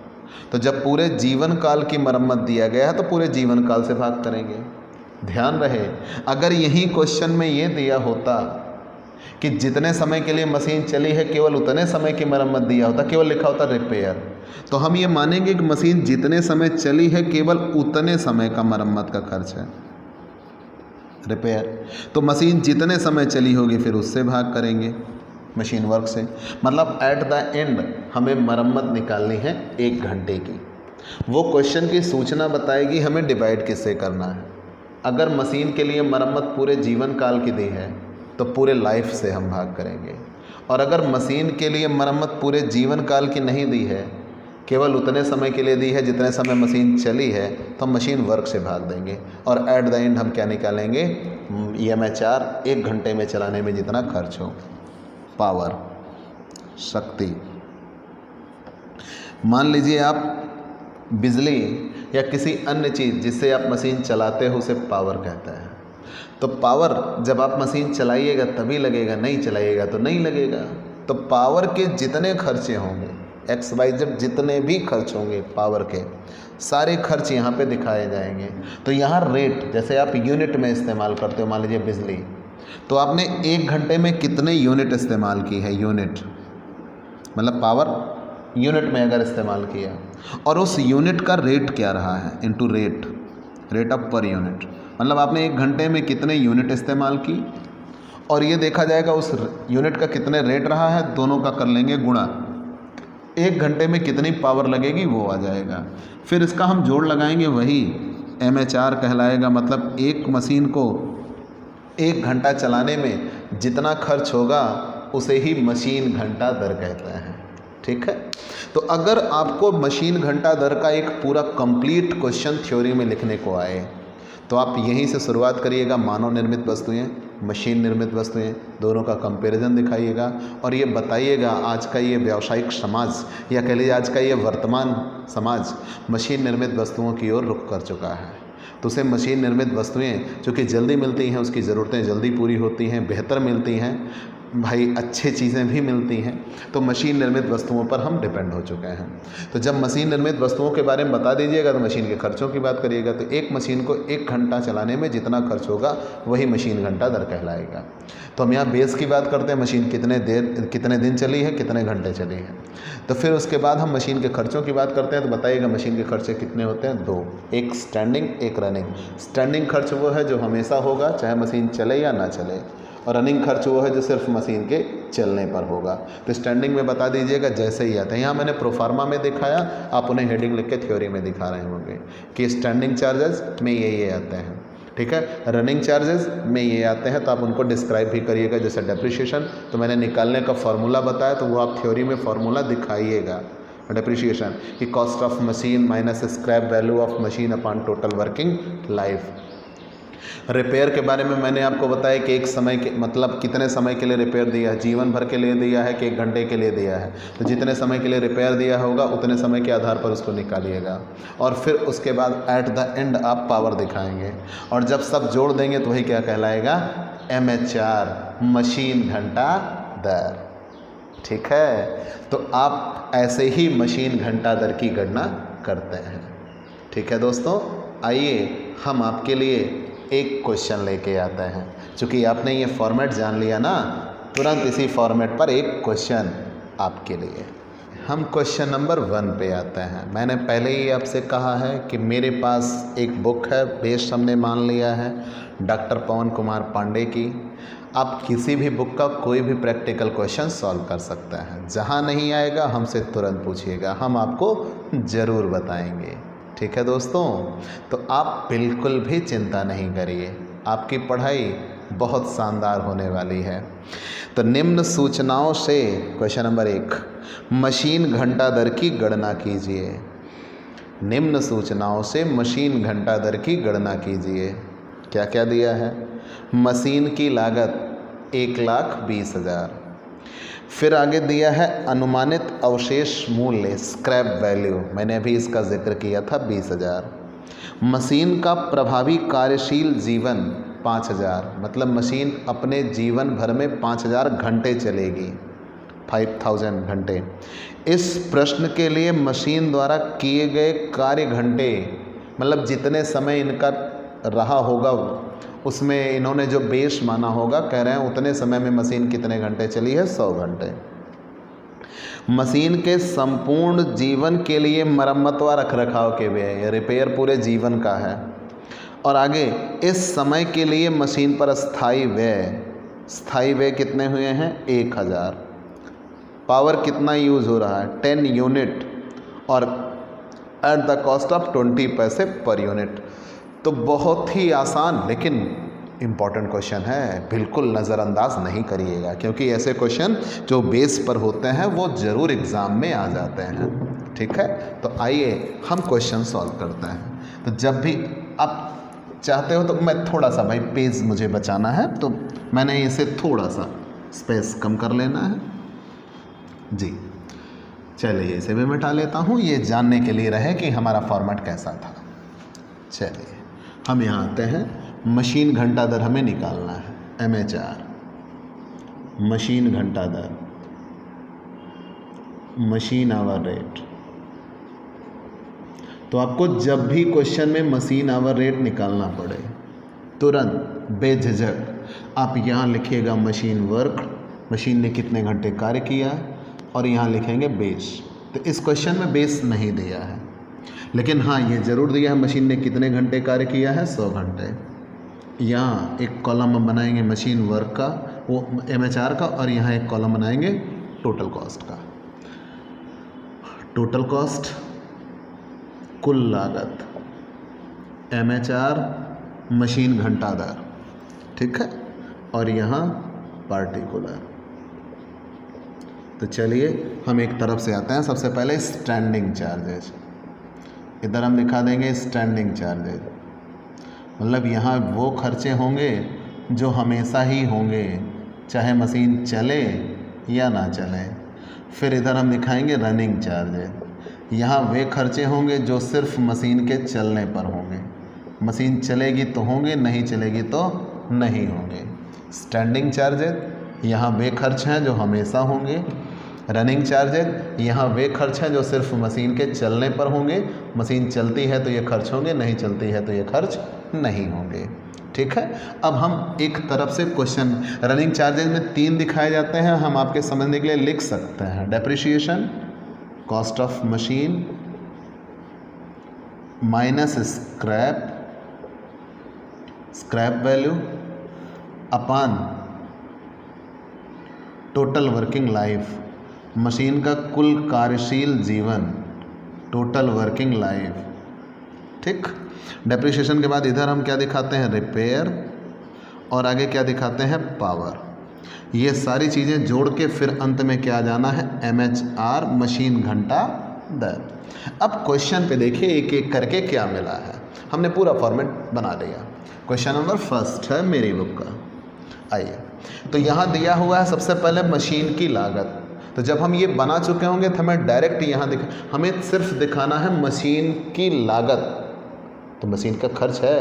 तो जब पूरे जीवन काल की मरम्मत दिया गया है तो पूरे जीवन काल से भाग करेंगे। ध्यान रहे, अगर यही क्वेश्चन में ये दिया होता कि जितने समय के लिए मशीन चली है केवल उतने समय की मरम्मत दिया होता, केवल लिखा होता रिपेयर, तो हम ये मानेंगे कि मशीन जितने समय चली है केवल उतने समय का मरम्मत का खर्च है रिपेयर। तो मशीन जितने समय चली होगी फिर उससे भाग करेंगे, मशीन वर्क से। मतलब एट द एंड हमें मरम्मत निकालनी है 1 घंटे की। वो क्वेश्चन की सूचना बताएगी हमें डिवाइड किससे करना है। अगर मशीन के लिए मरम्मत पूरे जीवन काल की दी है तो पूरे लाइफ से हम भाग करेंगे, और अगर मशीन के लिए मरम्मत पूरे जीवन काल की नहीं दी है केवल उतने समय के लिए दी है जितने समय मशीन चली है, तो हम मशीन वर्क से भाग देंगे और एट द एंड हम क्या निकालेंगे, EMH/R 1 घंटे में चलाने में जितना खर्च हो, पावर, शक्ति। मान लीजिए आप बिजली या किसी अन्य चीज़ जिससे आप मशीन चलाते हो उसे पावर कहते हैं। तो पावर जब आप मशीन चलाइएगा तभी लगेगा, नहीं चलाइएगा तो नहीं लगेगा। तो पावर के जितने खर्चे होंगे, XYZ जितने भी खर्च होंगे पावर के, सारे खर्च यहाँ पे दिखाए जाएंगे। तो यहाँ रेट, जैसे आप यूनिट में इस्तेमाल करते हो, मान लीजिए बिजली, तो आपने 1 घंटे में कितने यूनिट इस्तेमाल की है, यूनिट मतलब पावर यूनिट में अगर इस्तेमाल किया, और उस यूनिट का रेट क्या रहा है, into rate of per unit, मतलब आपने 1 घंटे में कितने यूनिट इस्तेमाल की, और ये देखा जाएगा उस यूनिट का कितने रेट रहा है, दोनों का कर लेंगे गुणा, 1 घंटे में कितनी पावर लगेगी वो आ जाएगा। फिर इसका हम जोड़ लगाएंगे, वही MHR कहलाएगा। मतलब एक मशीन को 1 घंटा चलाने में जितना खर्च होगा उसे ही मशीन घंटा दर कहते हैं। ठीक है, तो अगर आपको मशीन घंटा दर का एक पूरा कंप्लीट क्वेश्चन थ्योरी में लिखने को आए तो आप यहीं से शुरुआत करिएगा। मानव निर्मित वस्तुएं, मशीन निर्मित वस्तुएं, दोनों का कंपैरिजन दिखाइएगा और ये बताइएगा आज का ये व्यावसायिक समाज, या कह लीजिए आज का ये वर्तमान समाज मशीन निर्मित वस्तुओं की ओर रुख कर चुका है। तो उसे मशीन निर्मित वस्तुएं चूँकि जल्दी मिलती हैं, उसकी ज़रूरतें जल्दी पूरी होती हैं, बेहतर मिलती हैं, भाई अच्छी चीज़ें भी मिलती हैं, तो मशीन निर्मित वस्तुओं पर हम डिपेंड हो चुके हैं। तो जब मशीन निर्मित वस्तुओं के बारे में बता दीजिएगा तो मशीन के खर्चों की बात करिएगा। तो एक मशीन को 1 घंटा चलाने में जितना खर्च होगा वही मशीन घंटा दर कहलाएगा। तो हम यहाँ बेस की बात करते हैं, मशीन कितने दिन चली है, कितने घंटे चली है। तो फिर उसके बाद हम मशीन के खर्चों की बात करते हैं। तो बताइएगा मशीन के खर्चे कितने होते हैं, 2, एक स्टैंडिंग, एक रनिंग। स्टैंडिंग खर्च वो है जो हमेशा होगा चाहे मशीन चले या ना चले, और रनिंग खर्च वो है जो सिर्फ मशीन के चलने पर होगा। तो स्टैंडिंग में बता दीजिएगा जैसे ही आता है। यहाँ मैंने प्रोफार्मा में दिखाया, आप उन्हें हेडिंग लिख के थ्योरी में दिखा रहे होंगे कि स्टैंडिंग चार्जेस में ये आते हैं। ठीक है, रनिंग चार्जेस में ये आते हैं, तो आप उनको डिस्क्राइब भी करिएगा। जैसे डेप्रिशिएशन, तो मैंने निकालने का फार्मूला बताया, तो वो आप थ्योरी में फार्मूला दिखाइएगा। डेप्रिशिएशन कि cost of machine minus scrap value of machine upon total working life. Repair के बारे में मैंने आपको बताया कि एक समय के मतलब कितने समय के लिए रिपेयर दिया है, जीवन भर के लिए दिया है कि 1 घंटे के लिए दिया है। तो जितने समय के लिए रिपेयर दिया होगा उतने समय के आधार पर उसको निकालिएगा, और फिर उसके बाद एट द एंड आप पावर दिखाएंगे, और जब सब जोड़ देंगे तो वही क्या कहलाएगा, MHR, मशीन घंटा दर। ठीक है, तो आप ऐसे ही मशीन घंटा दर की गणना करते हैं। ठीक है दोस्तों, आइए हम आपके लिए एक क्वेश्चन लेके आते हैं। चूँकि आपने ये फॉर्मेट जान लिया ना, तुरंत इसी फॉर्मेट पर एक क्वेश्चन आपके लिए। हम क्वेश्चन नंबर 1 पे आते हैं। मैंने पहले ही आपसे कहा है कि मेरे पास एक बुक है, बेस्ट हमने मान लिया है, डॉक्टर पवन कुमार पांडे की। आप किसी भी बुक का कोई भी प्रैक्टिकल क्वेश्चन सॉल्व कर सकते हैं। जहाँ नहीं आएगा हमसे तुरंत पूछिएगा, हम आपको ज़रूर बताएंगे। ठीक है दोस्तों, तो आप बिल्कुल भी चिंता नहीं करिए, आपकी पढ़ाई बहुत शानदार होने वाली है। तो निम्न सूचनाओं से क्वेश्चन नंबर 1, मशीन घंटा दर की गणना कीजिए। निम्न सूचनाओं से मशीन घंटा दर की गणना कीजिए। क्या क्या दिया है, मशीन की लागत 1,20,000। फिर आगे दिया है अनुमानित अवशेष मूल्य, स्क्रैप वैल्यू, मैंने अभी इसका जिक्र किया था 20,000। मशीन का प्रभावी कार्यशील जीवन 5,000, मतलब मशीन अपने जीवन भर में 5,000 घंटे चलेगी, 5,000 घंटे। इस प्रश्न के लिए मशीन द्वारा किए गए कार्य घंटे, मतलब जितने समय इनका रहा होगा उसमें इन्होंने जो बेस माना होगा, कह रहे हैं उतने समय में मशीन कितने घंटे चली है, 100 घंटे। मशीन के संपूर्ण जीवन के लिए मरम्मत व रखरखाव के व्यय, रिपेयर पूरे जीवन का है। और आगे इस समय के लिए मशीन पर स्थायी व्यय कितने हुए हैं, 1,000। पावर कितना यूज़ हो रहा है, 10 यूनिट, और एट द कॉस्ट ऑफ 20 पैसे पर यूनिट। तो बहुत ही आसान लेकिन इम्पॉर्टेंट क्वेश्चन है, बिल्कुल नज़रअंदाज नहीं करिएगा, क्योंकि ऐसे क्वेश्चन जो बेस पर होते हैं वो ज़रूर एग्ज़ाम में आ जाते हैं। ठीक है, तो आइए हम क्वेश्चन सॉल्व करते हैं। तो जब भी आप चाहते हो तो मैं थोड़ा सा, भाई पेज मुझे बचाना है तो मैंने इसे थोड़ा सा स्पेस कम कर लेना है जी। चलिए इसे भी मिटा लेता हूँ, ये जानने के लिए रहे कि हमारा फॉर्मेट कैसा था। चलिए हम यहाँ आते हैं, मशीन घंटा दर हमें निकालना है, MHR मशीन घंटा दर, मशीन आवर रेट। तो आपको जब भी क्वेश्चन में मशीन आवर रेट निकालना पड़े तुरंत बेझिझक आप यहाँ लिखिएगा मशीन वर्क, मशीन ने कितने घंटे कार्य किया, और यहाँ लिखेंगे बेस। तो इस क्वेश्चन में बेस नहीं दिया है, लेकिन हाँ ये ज़रूर दिया है मशीन ने कितने घंटे कार्य किया है, 100 घंटे। यहाँ एक कॉलम हम बनाएंगे मशीन वर्क का, वो MHR का, और यहाँ एक कॉलम बनाएंगे टोटल कॉस्ट का। टोटल कॉस्ट कुल लागत, MHR मशीन घंटा दर, ठीक है, और यहाँ पार्टिकुलर। तो चलिए हम एक तरफ से आते हैं। सबसे पहले स्टैंडिंग चार्जेज, इधर हम दिखा देंगे स्टैंडिंग चार्जेज, मतलब यहाँ वो खर्चे होंगे जो हमेशा ही होंगे, चाहे मशीन चले या ना चले। फिर इधर हम दिखाएंगे रनिंग चार्जेज, यहाँ वे खर्चे होंगे जो सिर्फ मशीन के चलने पर होंगे, मशीन चलेगी तो होंगे, नहीं चलेगी तो नहीं होंगे। स्टैंडिंग चार्जेज, यहाँ वे खर्च हैं जो हमेशा होंगे। रनिंग चार्जेज, यहाँ वे खर्च हैं जो सिर्फ मशीन के चलने पर होंगे, मशीन चलती है तो ये खर्च होंगे, नहीं चलती है तो ये खर्च नहीं होंगे, ठीक है। अब हम एक तरफ से क्वेश्चन, रनिंग चार्जेज में 3 दिखाए जाते हैं, हम आपके समझने के लिए लिख सकते हैं। Depreciation, cost of machine minus scrap value upon total working life, machine का कुल कार्यशील जीवन, टोटल वर्किंग लाइफ, ठीक। डेप्रिसिएशन के बाद इधर हम क्या दिखाते हैं, रिपेयर, और आगे क्या दिखाते हैं, पावर। ये सारी चीज़ें जोड़ के फिर अंत में क्या जाना है, MHR मशीन घंटा दर। अब क्वेश्चन पे देखिए एक एक करके क्या मिला है, हमने पूरा फॉर्मेट बना लिया। क्वेश्चन नंबर फर्स्ट है मेरी बुक का, आइए। तो यहाँ दिया हुआ है सबसे पहले मशीन की लागत। तो जब हम ये बना चुके होंगे तो हमें डायरेक्ट यहाँ हमें सिर्फ दिखाना है मशीन की लागत। तो मशीन का खर्च है,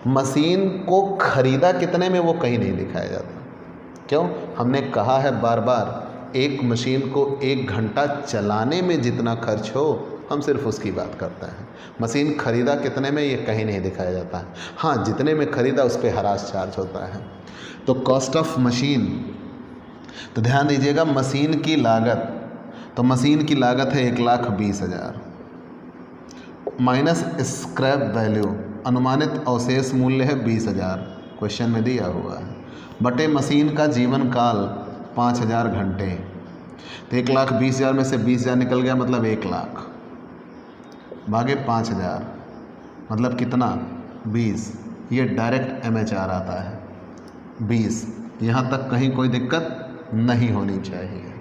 मशीन को खरीदा कितने में वो कहीं नहीं दिखाया जाता। क्यों? हमने कहा है बार बार, एक मशीन को 1 घंटा चलाने में जितना खर्च हो हम सिर्फ उसकी बात करते हैं। मशीन खरीदा कितने में ये कहीं नहीं दिखाया जाता है। हाँ, जितने में खरीदा उस पर हरास चार्ज होता है। तो कॉस्ट ऑफ मशीन, तो ध्यान दीजिएगा मशीन की लागत, तो मशीन की लागत है 1,20,000 माइनस स्क्रैप वैल्यू, अनुमानित अवशेष मूल्य है 20,000, क्वेश्चन में दिया हुआ है, बटे मशीन का जीवन काल 5,000 घंटे। तो 1,20,000 में से 20,000 निकल गया, मतलब 1,00,000 भागे 5,000 मतलब कितना, 20। ये डायरेक्ट MHR आता है 20। यहाँ तक कहीं कोई दिक्कत नहीं होनी चाहिए।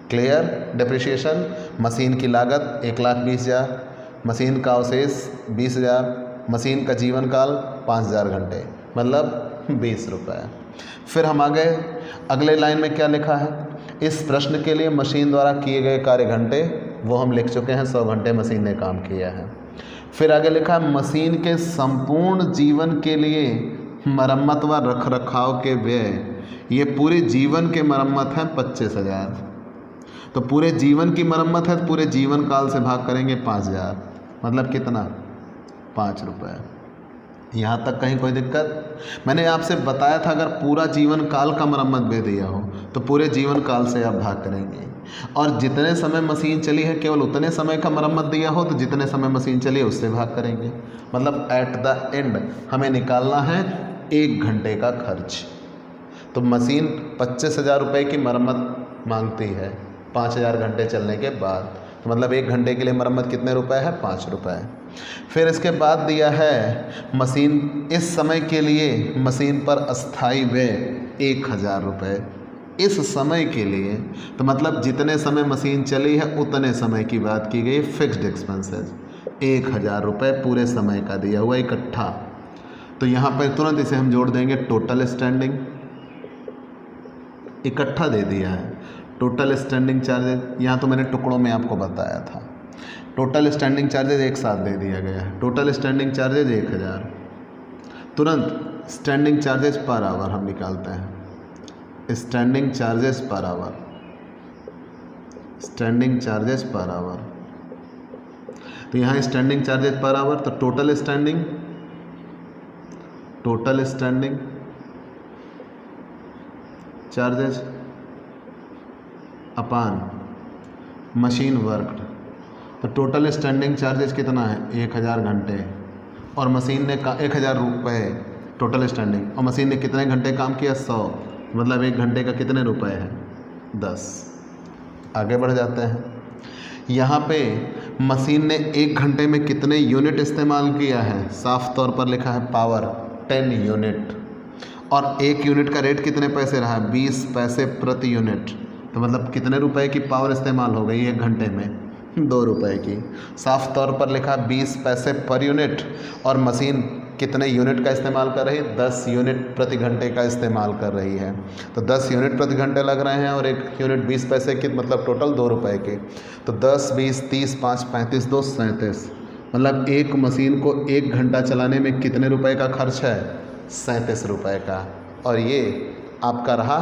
क्लियर? डेप्रिसिएशन, मशीन की लागत 1,20,000, मशीन का अवशेष 20,000, मशीन का जीवन काल 5,000 घंटे, मतलब 20 रुपये। फिर हम आगे अगले लाइन में क्या लिखा है, इस प्रश्न के लिए मशीन द्वारा किए गए कार्य घंटे, वो हम लिख चुके हैं, 100 घंटे मशीन ने काम किया है। फिर आगे लिखा है मशीन के संपूर्ण जीवन के लिए मरम्मत व रखरखाव के व्यय, ये पूरे जीवन के मरम्मत हैं 25,000। तो पूरे जीवन की मरम्मत है, तो पूरे जीवन काल से भाग करेंगे 5,000, मतलब कितना, 5 रुपये। यहाँ तक कहीं कोई दिक्कत? मैंने आपसे बताया था अगर पूरा जीवन काल का मरम्मत दे दिया हो तो पूरे जीवन काल से आप भाग करेंगे, और जितने समय मशीन चली है केवल उतने समय का मरम्मत दिया हो तो जितने समय मशीन चली है उससे भाग करेंगे। मतलब एट द एंड हमें निकालना है 1 घंटे का खर्च। तो मशीन 25,000 रुपये की मरम्मत मांगती है 5,000 घंटे चलने के बाद, तो मतलब 1 घंटे के लिए मरम्मत कितने रुपए है, 5 रुपये। फिर इसके बाद दिया है मशीन, इस समय के लिए मशीन पर अस्थाई व्यय 1,000 रुपये, इस समय के लिए, तो मतलब जितने समय मशीन चली है उतने समय की बात की गई, फिक्स्ड एक्सपेंसेस 1000 रुपये पूरे समय का दिया हुआ इकट्ठा। तो यहाँ पर तुरंत इसे हम जोड़ देंगे टोटल स्टैंडिंग, इकट्ठा दे दिया है। टोटल स्टैंडिंग चार्जेज यहाँ तो मैंने टुकड़ों में आपको बताया था, टोटल स्टैंडिंग चार्जेज एक साथ दे दिया गया है। Total standing charges 1000। तुरंत स्टैंडिंग चार्जेज पर आवर हम निकालते हैं, standing charges per hour, standing charges per hour. तो यहाँ स्टैंडिंग चार्जेस पर आवर, तो टोटल स्टैंडिंग चार्जेस अपान मशीन वर्कड। तो टोटल स्टैंडिंग चार्जेस कितना है 1000 घंटे, और मशीन ने 1000 रुपये टोटल स्टैंडिंग, और मशीन ने कितने घंटे काम किया 100, मतलब 1 घंटे का कितने रुपए है 10। आगे बढ़ जाते हैं। यहाँ पे मशीन ने 1 घंटे में कितने यूनिट इस्तेमाल किया है, साफ तौर पर लिखा है पावर 10 यूनिट, और 1 यूनिट का रेट कितने पैसे रहा 20 पैसे प्रति यूनिट। तो मतलब कितने रुपए की पावर इस्तेमाल हो गई 1 घंटे में 2 रुपए की। साफ तौर पर लिखा 20 पैसे पर यूनिट, और मशीन कितने यूनिट का इस्तेमाल कर रही है 10 यूनिट प्रति घंटे का इस्तेमाल कर रही है। तो 10 यूनिट प्रति घंटे लग रहे हैं, और 1 यूनिट 20 पैसे की, मतलब टोटल 2 रुपए की। तो 10 20 30 5 35 2 37, मतलब एक मशीन को 1 घंटा चलाने में कितने रुपए का खर्च है 37 रुपये का। और ये आपका रहा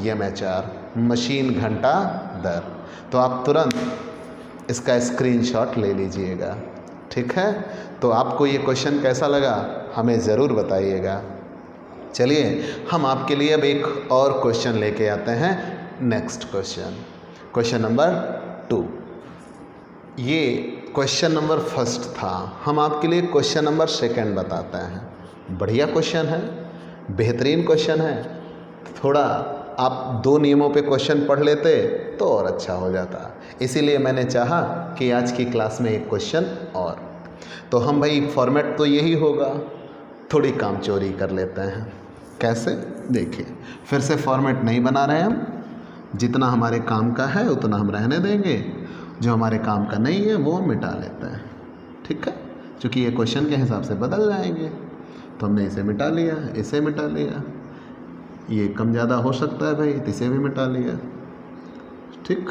MHR, मशीन घंटा दर। तो आप तुरंत इसका स्क्रीनशॉट ले लीजिएगा, ठीक है। तो आपको ये क्वेश्चन कैसा लगा हमें ज़रूर बताइएगा। चलिए हम आपके लिए अब एक और क्वेश्चन लेके आते हैं। Next question number 2। ये क्वेश्चन नंबर 1 था, हम आपके लिए क्वेश्चन नंबर 2 बताते हैं। बढ़िया क्वेश्चन है, बेहतरीन क्वेश्चन है। थोड़ा आप 2 नियमों पे क्वेश्चन पढ़ लेते तो और अच्छा हो जाता, इसीलिए मैंने चाहा कि आज की क्लास में एक क्वेश्चन और। तो हम भाई फॉर्मेट तो यही होगा, थोड़ी काम चोरी कर लेते हैं। कैसे देखिए, फिर से फॉर्मेट नहीं बना रहे हम, जितना हमारे काम का है उतना हम रहने देंगे, जो हमारे काम का नहीं है वो मिटा लेते हैं, ठीक है। क्योंकि ये क्वेश्चन के हिसाब से बदल जाएंगे, तो हमने इसे मिटा लिया, इसे मिटा लिया, ये कम ज़्यादा हो सकता है भाई, इसे भी मिटा लिया, ठीक।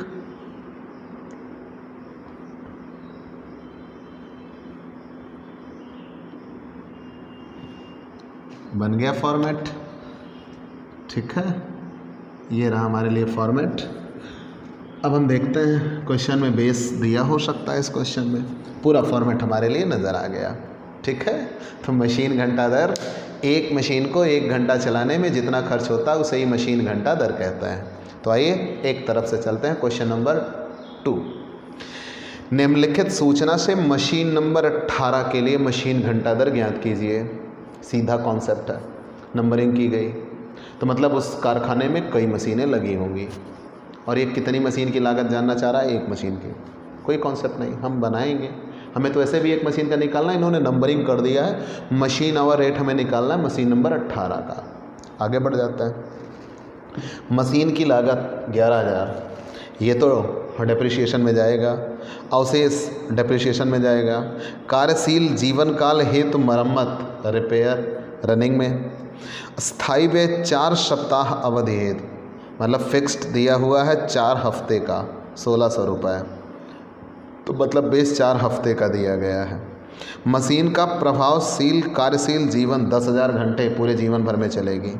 बन गया फॉर्मेट, ठीक है। ये रहा हमारे लिए फॉर्मेट। अब हम देखते हैं क्वेश्चन में बेस दिया हो सकता है, इस क्वेश्चन में पूरा फॉर्मेट हमारे लिए नज़र आ गया, ठीक है। तो मशीन घंटा दर, एक मशीन को 1 घंटा चलाने में जितना खर्च होता है उसे ही मशीन घंटा दर कहते हैं। तो आइए एक तरफ से चलते हैं। क्वेश्चन नंबर 2, निम्नलिखित सूचना से मशीन नंबर 18 के लिए मशीन घंटा दर ज्ञात कीजिए। सीधा कॉन्सेप्ट है, नंबरिंग की गई, तो मतलब उस कारखाने में कई मशीनें लगी होंगी, और ये कितनी मशीन की लागत जानना चाह रहा है, 1 मशीन की। कोई कॉन्सेप्ट नहीं, हम बनाएंगे, हमें तो ऐसे भी 1 मशीन का निकालना है, इन्होंने नंबरिंग कर दिया है। मशीन आवर रेट हमें निकालना है मशीन नंबर 18 का। आगे बढ़ जाता है। मशीन की लागत 11000, ये तो डेप्रिसिएशन में जाएगा, अवशेष डेप्रिसिएशन में जाएगा। कार्यशील जीवन काल हेतु मरम्मत रिपेयर रनिंग में। स्थायी व्यय 4 सप्ताह अवधि हेतु, मतलब फिक्स्ड दिया हुआ है 4 हफ्ते का 1600 रुपये, तो मतलब बेस 4 हफ्ते का दिया गया है। मशीन का प्रभावशील कार्यशील जीवन 10,000 घंटे पूरे जीवन भर में चलेगी।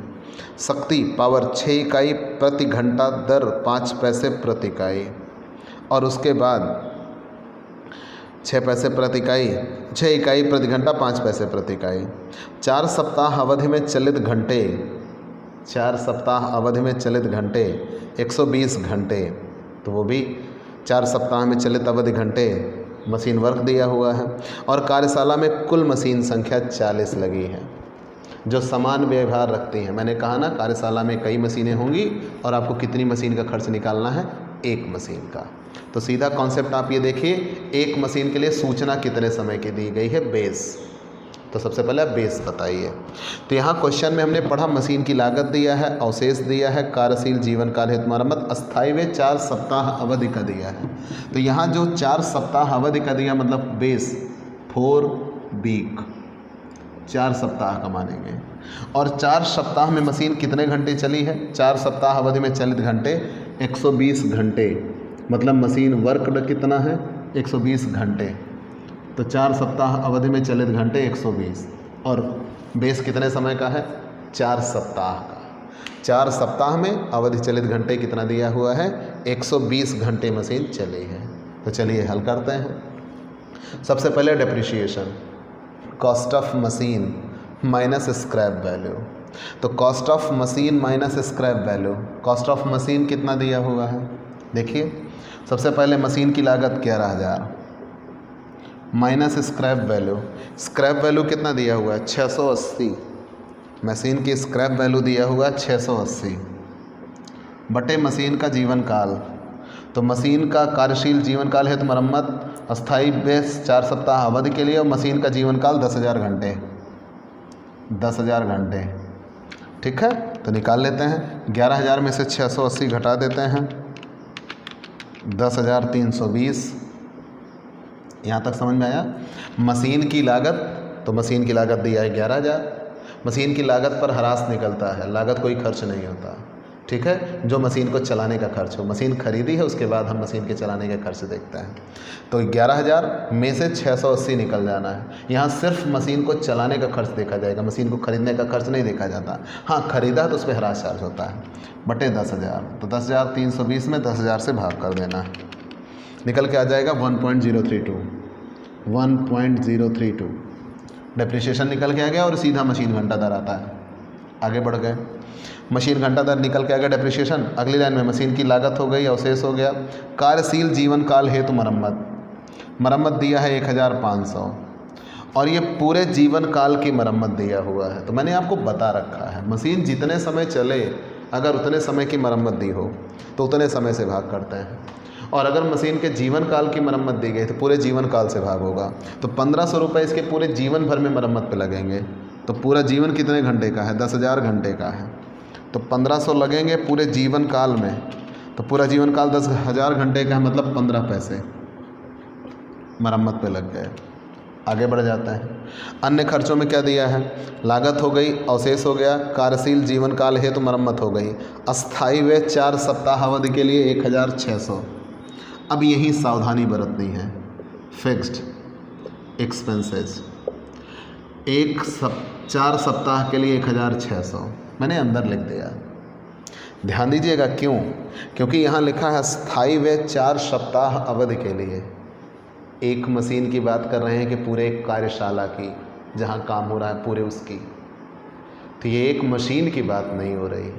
शक्ति पावर 6 इकाई प्रति घंटा दर 5 पैसे प्रति इकाई, और उसके बाद 6 पैसे प्रति इकाई, 6 इकाई प्रति घंटा 5 पैसे प्रति इकाई। 4 सप्ताह अवधि में चलित घंटे, 4 सप्ताह अवधि में चलित घंटे 120 घंटे, तो वो भी 4 सप्ताह में चलित अवधि घंटे मशीन वर्क दिया हुआ है। और कार्यशाला में कुल मशीन संख्या 40 लगी है जो समान व्यवहार रखती हैं। मैंने कहा ना, कार्यशाला में कई मशीनें होंगी और आपको कितनी मशीन का खर्च निकालना है, 1 मशीन का। तो सीधा कॉन्सेप्ट आप ये देखिए, 1 मशीन के लिए सूचना कितने समय की दी गई है, बेस तो सबसे पहले आप बेस बताइए। तो यहाँ क्वेश्चन में हमने पढ़ा मशीन की लागत दिया है, अवशेष दिया है, कार्यशील जीवन काल हेतु मरम्मत, अस्थायी व 4 सप्ताह अवधि का दिया है। तो यहाँ जो 4 सप्ताह अवधि का दिया मतलब बेस 4 वीक 4 सप्ताह का मानेंगे। और 4 सप्ताह में मशीन कितने घंटे चली है? 4 सप्ताह अवधि में चलित घंटे 120 घंटे, मतलब मशीन वर्कड कितना है? 120 घंटे। तो 4 सप्ताह अवधि में चलित घंटे 120 और बेस कितने समय का है? 4 सप्ताह का। 4 सप्ताह में अवधि चलित घंटे कितना दिया हुआ है? 120 घंटे मशीन चली है। तो चलिए हल करते हैं। सबसे पहले depreciation, cost of machine minus scrap value. तो cost of machine minus scrap value, cost of machine कितना दिया हुआ है? देखिए सबसे पहले मशीन की लागत 11,000 minus scrap value, scrap value कितना दिया हुआ है? 680। मशीन की स्क्रैप वैल्यू दिया हुआ है 680 बटे मशीन का जीवन काल। तो मशीन का कार्यशील जीवन काल है तो मरम्मत अस्थायी बेस 4 सप्ताह अवधि के लिए और मशीन का जीवन काल 10,000 घंटे, 10,000 घंटे। ठीक है, तो निकाल लेते हैं। 11,000 में से 680 घटा देते हैं, 10,320। यहाँ तक समझ में आया? मशीन की लागत, तो मशीन की लागत दिया है 11,000। मशीन की लागत पर ह्रास निकलता है, लागत कोई खर्च नहीं होता। ठीक है, जो मशीन को चलाने का खर्च हो, मशीन खरीदी है उसके बाद हम मशीन के चलाने का खर्च देखते हैं। तो 11,000 में से 680 निकल जाना है। यहाँ सिर्फ मशीन को चलाने का खर्च देखा जाएगा, मशीन को खरीदने का खर्च नहीं देखा जाता। हाँ, खरीदा तो उस पर ह्रास चार्ज होता है, बटे 10,000। तो 10,320 में 10,000 से भाग कर देना, निकल के आ जाएगा 1.032। डेप्रिसिएशन निकल के आ गया और सीधा मशीन घंटा दर आता है। आगे बढ़ गए, मशीन घंटा दर निकल के आ गया, डेप्रिसिएशन। अगली लाइन में मशीन की लागत हो गई, अवशेष हो गया। कार्यशील जीवन काल हेतु मरम्मत, मरम्मत दिया है 1,500 और ये पूरे जीवन काल की मरम्मत दिया हुआ है। तो मैंने आपको बता रखा है मशीन जितने समय चले अगर उतने समय की मरम्मत दी हो तो उतने समय से भाग करते हैं, और अगर मशीन के जीवन काल की मरम्मत दी गई तो पूरे जीवन काल से भाग होगा। तो 1,500 रुपये इसके पूरे जीवन भर में मरम्मत पे लगेंगे। तो पूरा जीवन कितने घंटे का है? 10,000 घंटे का है। तो 1,500 लगेंगे पूरे जीवन काल में, तो पूरा जीवन काल 10,000 घंटे का है, मतलब 15 पैसे मरम्मत पे लग गए। आगे बढ़ जाता है। अन्य खर्चों में क्या दिया है? लागत हो गई, अवशेष हो गया, कार्यशील जीवन काल है तो मरम्मत हो गई, अस्थायी व 4 सप्ताह अवधि के लिए 1,600। अब यही सावधानी बरतनी है। फिक्स्ड एक्सपेंसेस 4 सप्ताह के लिए 1,600 मैंने अंदर लिख दिया। ध्यान दीजिएगा क्यों? क्योंकि यहाँ लिखा है स्थायी व 4 सप्ताह अवधि के लिए। एक मशीन की बात कर रहे हैं कि पूरे एक कार्यशाला की जहाँ काम हो रहा है पूरे उसकी। तो ये एक मशीन की बात नहीं हो रही,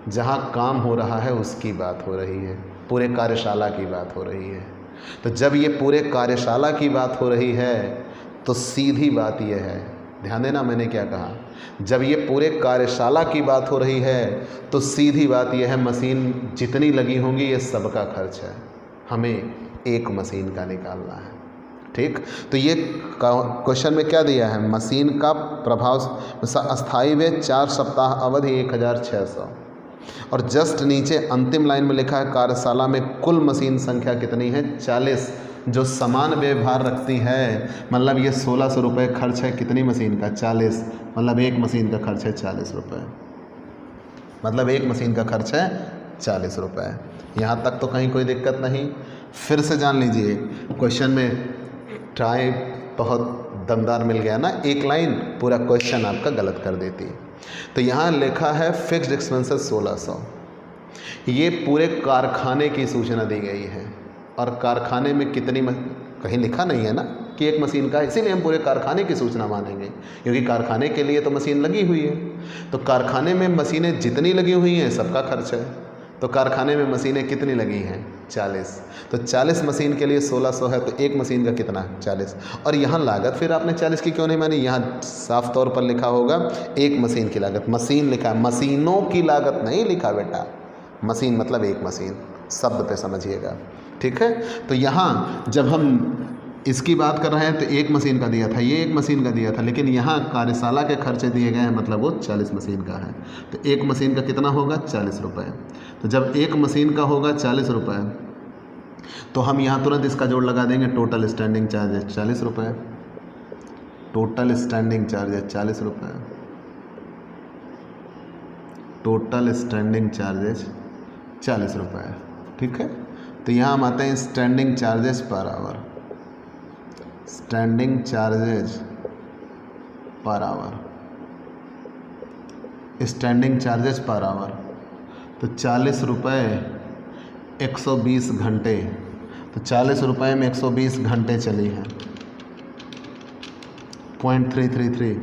जहाँ काम हो रहा है उसकी बात हो रही है, पूरे कार्यशाला की बात हो रही है। तो जब ये पूरे कार्यशाला की बात हो रही है तो सीधी बात यह है, ध्यान देना मैंने क्या कहा, जब ये पूरे कार्यशाला की बात हो रही है तो सीधी बात यह है मशीन जितनी लगी होंगी ये सबका खर्च है, हमें एक मशीन का निकालना है। ठीक, तो ये क्वेश्चन में क्या दिया है? मशीन का प्रभाव अस्थायी व 4 सप्ताह अवधि 1,600 और जस्ट नीचे अंतिम लाइन में लिखा है कार्यशाला में कुल मशीन संख्या कितनी है? 40, जो समान व्यवहार रखती है। मतलब ये 1,600 रुपये खर्च है कितनी मशीन का? 40, मतलब एक मशीन का खर्च है 40 रुपये, मतलब एक मशीन का खर्च है 40 रुपये। यहाँ तक तो कहीं कोई दिक्कत नहीं। फिर से जान लीजिए, क्वेश्चन में ट्राई बहुत दमदार मिल गया ना, एक लाइन पूरा क्वेश्चन आपका गलत कर देती है। तो यहाँ लिखा है फिक्स्ड एक्सपेंसेस 1,600, ये पूरे कारखाने की सूचना दी गई है। और कारखाने में कितनी कहीं लिखा नहीं है ना कि एक मशीन का, इसीलिए हम पूरे कारखाने की सूचना मानेंगे, क्योंकि कारखाने के लिए तो मशीन लगी हुई है। तो कारखाने में मशीनें जितनी लगी हुई हैं सबका खर्च है। तो कारखाने में मशीनें कितनी लगी हैं? 40। तो 40 मशीन के लिए 1,600 है, तो एक मशीन का कितना? 40। और यहाँ लागत फिर आपने 40 की क्यों नहीं मानी? यहाँ साफ तौर पर लिखा होगा एक मशीन की लागत। मशीन लिखा है, मशीनों की लागत नहीं लिखा बेटा। मशीन मतलब एक मशीन, शब्द पे समझिएगा। ठीक है, तो यहाँ जब हम इसकी बात कर रहे हैं तो एक मशीन का दिया था, ये एक मशीन का दिया था, लेकिन यहाँ कार्यशाला के खर्चे दिए गए हैं, मतलब वो 40 मशीन का है। तो एक मशीन का कितना होगा? 40 रुपये। तो जब एक मशीन का होगा 40 रुपये, तो हम यहाँ तुरंत इसका जोड़ लगा देंगे। टोटल स्टैंडिंग चार्जेस 40 रुपये, टोटल स्टैंडिंग चार्जेस 40 रुपये, टोटल स्टैंडिंग चार्जेस 40 रुपये। ठीक है, तो यहाँ हम आते हैं standing charges per hour, standing charges per hour, standing charges per hour. तो 40 रुपये 120 घंटे, तो 40 रुपये में 120 घंटे चली है, 0.333,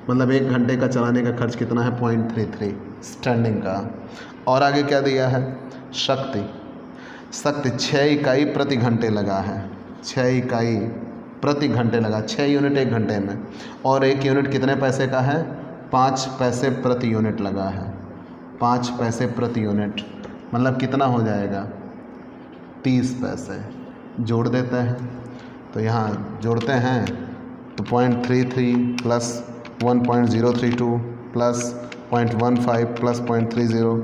मतलब 1 घंटे का चलाने का खर्च कितना है? 0.33 स्टैंडिंग का। और आगे क्या दिया है? शक्ति, शक्ति 6 इकाई प्रति घंटे लगा है, 6 इकाई प्रति घंटे लगा, 6 यूनिट 1 घंटे में। और 1 यूनिट कितने पैसे का है? 5 पैसे प्रति यूनिट लगा है, 5 पैसे प्रति यूनिट, मतलब कितना हो जाएगा? 30 पैसे। जोड़ देते हैं, तो यहाँ जोड़ते हैं तो 0.33 प्लस 1.032 प्लस 0.15 प्लस 0.30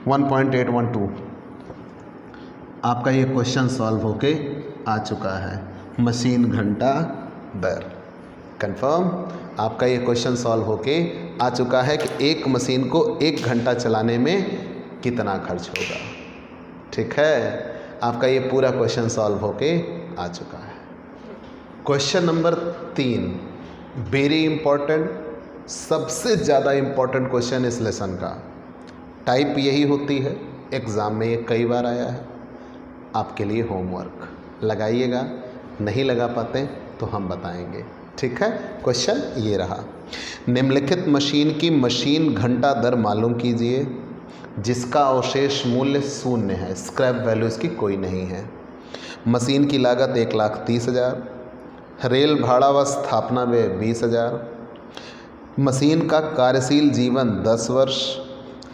1.812। आपका ये क्वेश्चन सॉल्व होके आ चुका है। मशीन घंटा दर कंफर्म, आपका ये क्वेश्चन सॉल्व होके आ चुका है कि एक मशीन को 1 घंटा चलाने में कितना खर्च होगा। ठीक है, आपका ये पूरा क्वेश्चन सॉल्व होके आ चुका है। क्वेश्चन नंबर 3 वेरी इंपॉर्टेंट, सबसे ज़्यादा इंपॉर्टेंट क्वेश्चन इस लेसन का। टाइप यही होती है, एग्ज़ाम में ये कई बार आया है। आपके लिए होमवर्क लगाइएगा, नहीं लगा पाते तो हम बताएंगे। ठीक है, क्वेश्चन ये रहा। निम्नलिखित मशीन की मशीन घंटा दर मालूम कीजिए जिसका अवशेष मूल्य 0 है, स्क्रैप वैल्यू इसकी कोई नहीं है। मशीन की लागत 1,30,000, रेल भाड़ा व स्थापना व्यय 20,000, मशीन का कार्यशील जीवन 10 वर्ष,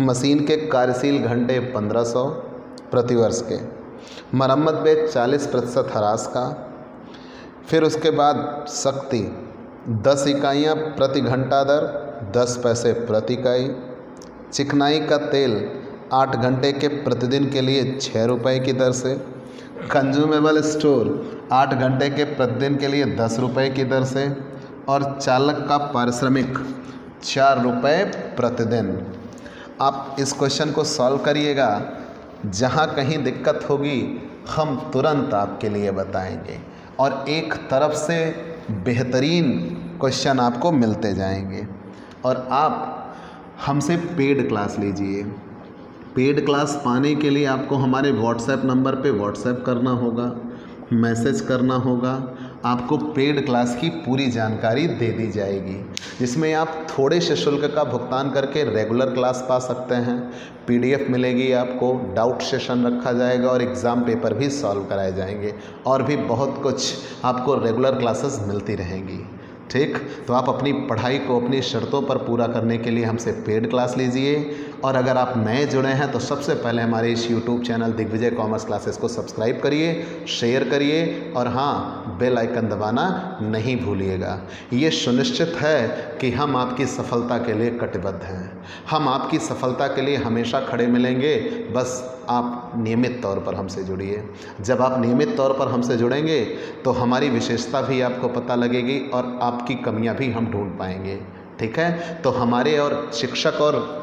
मशीन के कार्यशील घंटे 1500 प्रतिवर्ष के, मरम्मत व्यय 40% ह्रास का, फिर उसके बाद शक्ति 10 इकाइयाँ प्रति घंटा दर 10 पैसे प्रति इकाई, चिकनाई का तेल 8 घंटे के प्रतिदिन के लिए 6 रुपये की दर से, कंज्यूमेबल स्टोर 8 घंटे के प्रतिदिन के लिए 10 रुपये की दर से, और चालक का पारिश्रमिक 4 रुपये प्रतिदिन। आप इस क्वेश्चन को सॉल्व करिएगा, जहाँ कहीं दिक्कत होगी हम तुरंत आपके लिए बताएंगे, और एक तरफ से बेहतरीन क्वेश्चन आपको मिलते जाएंगे। और आप हमसे पेड क्लास लीजिए। पेड क्लास पाने के लिए आपको हमारे व्हाट्सएप नंबर पे व्हाट्सएप करना होगा, मैसेज करना होगा। आपको पेड क्लास की पूरी जानकारी दे दी जाएगी, जिसमें आप थोड़े से शुल्क का भुगतान करके रेगुलर क्लास पा सकते हैं। पीडीएफ मिलेगी आपको, डाउट सेशन रखा जाएगा और एग्ज़ाम पेपर भी सॉल्व कराए जाएंगे, और भी बहुत कुछ आपको रेगुलर क्लासेस मिलती रहेंगी। ठीक, तो आप अपनी पढ़ाई को अपनी शर्तों पर पूरा करने के लिए हमसे पेड क्लास लीजिए। और अगर आप नए जुड़े हैं तो सबसे पहले हमारे इस YouTube channel Digvijay commerce classes को सब्सक्राइब करिए, शेयर करिए, और हाँ, बेल आइकन दबाना नहीं भूलिएगा। ये सुनिश्चित है कि हम आपकी सफलता के लिए कटिबद्ध हैं, हम आपकी सफलता के लिए हमेशा खड़े मिलेंगे। बस आप नियमित तौर पर हमसे जुड़िए। जब आप नियमित तौर पर हमसे जुड़ेंगे तो हमारी विशेषता भी आपको पता लगेगी और आपकी कमियां भी हम ढूंढ पाएंगे। ठीक है, तो हमारे और शिक्षक और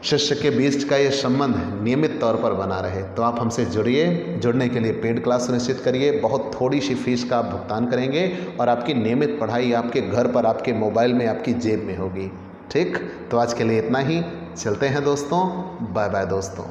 शिष्य के बीच का ये संबंध नियमित तौर पर बना रहे, तो आप हमसे जुड़िए। जुड़ने के लिए पेड क्लास सुनिश्चित करिए, बहुत थोड़ी सी फीस का आप भुगतान करेंगे और आपकी नियमित पढ़ाई आपके घर पर, आपके मोबाइल में, आपकी जेब में होगी। ठीक, तो आज के लिए इतना ही। चलते हैं दोस्तों, बाय बाय दोस्तों।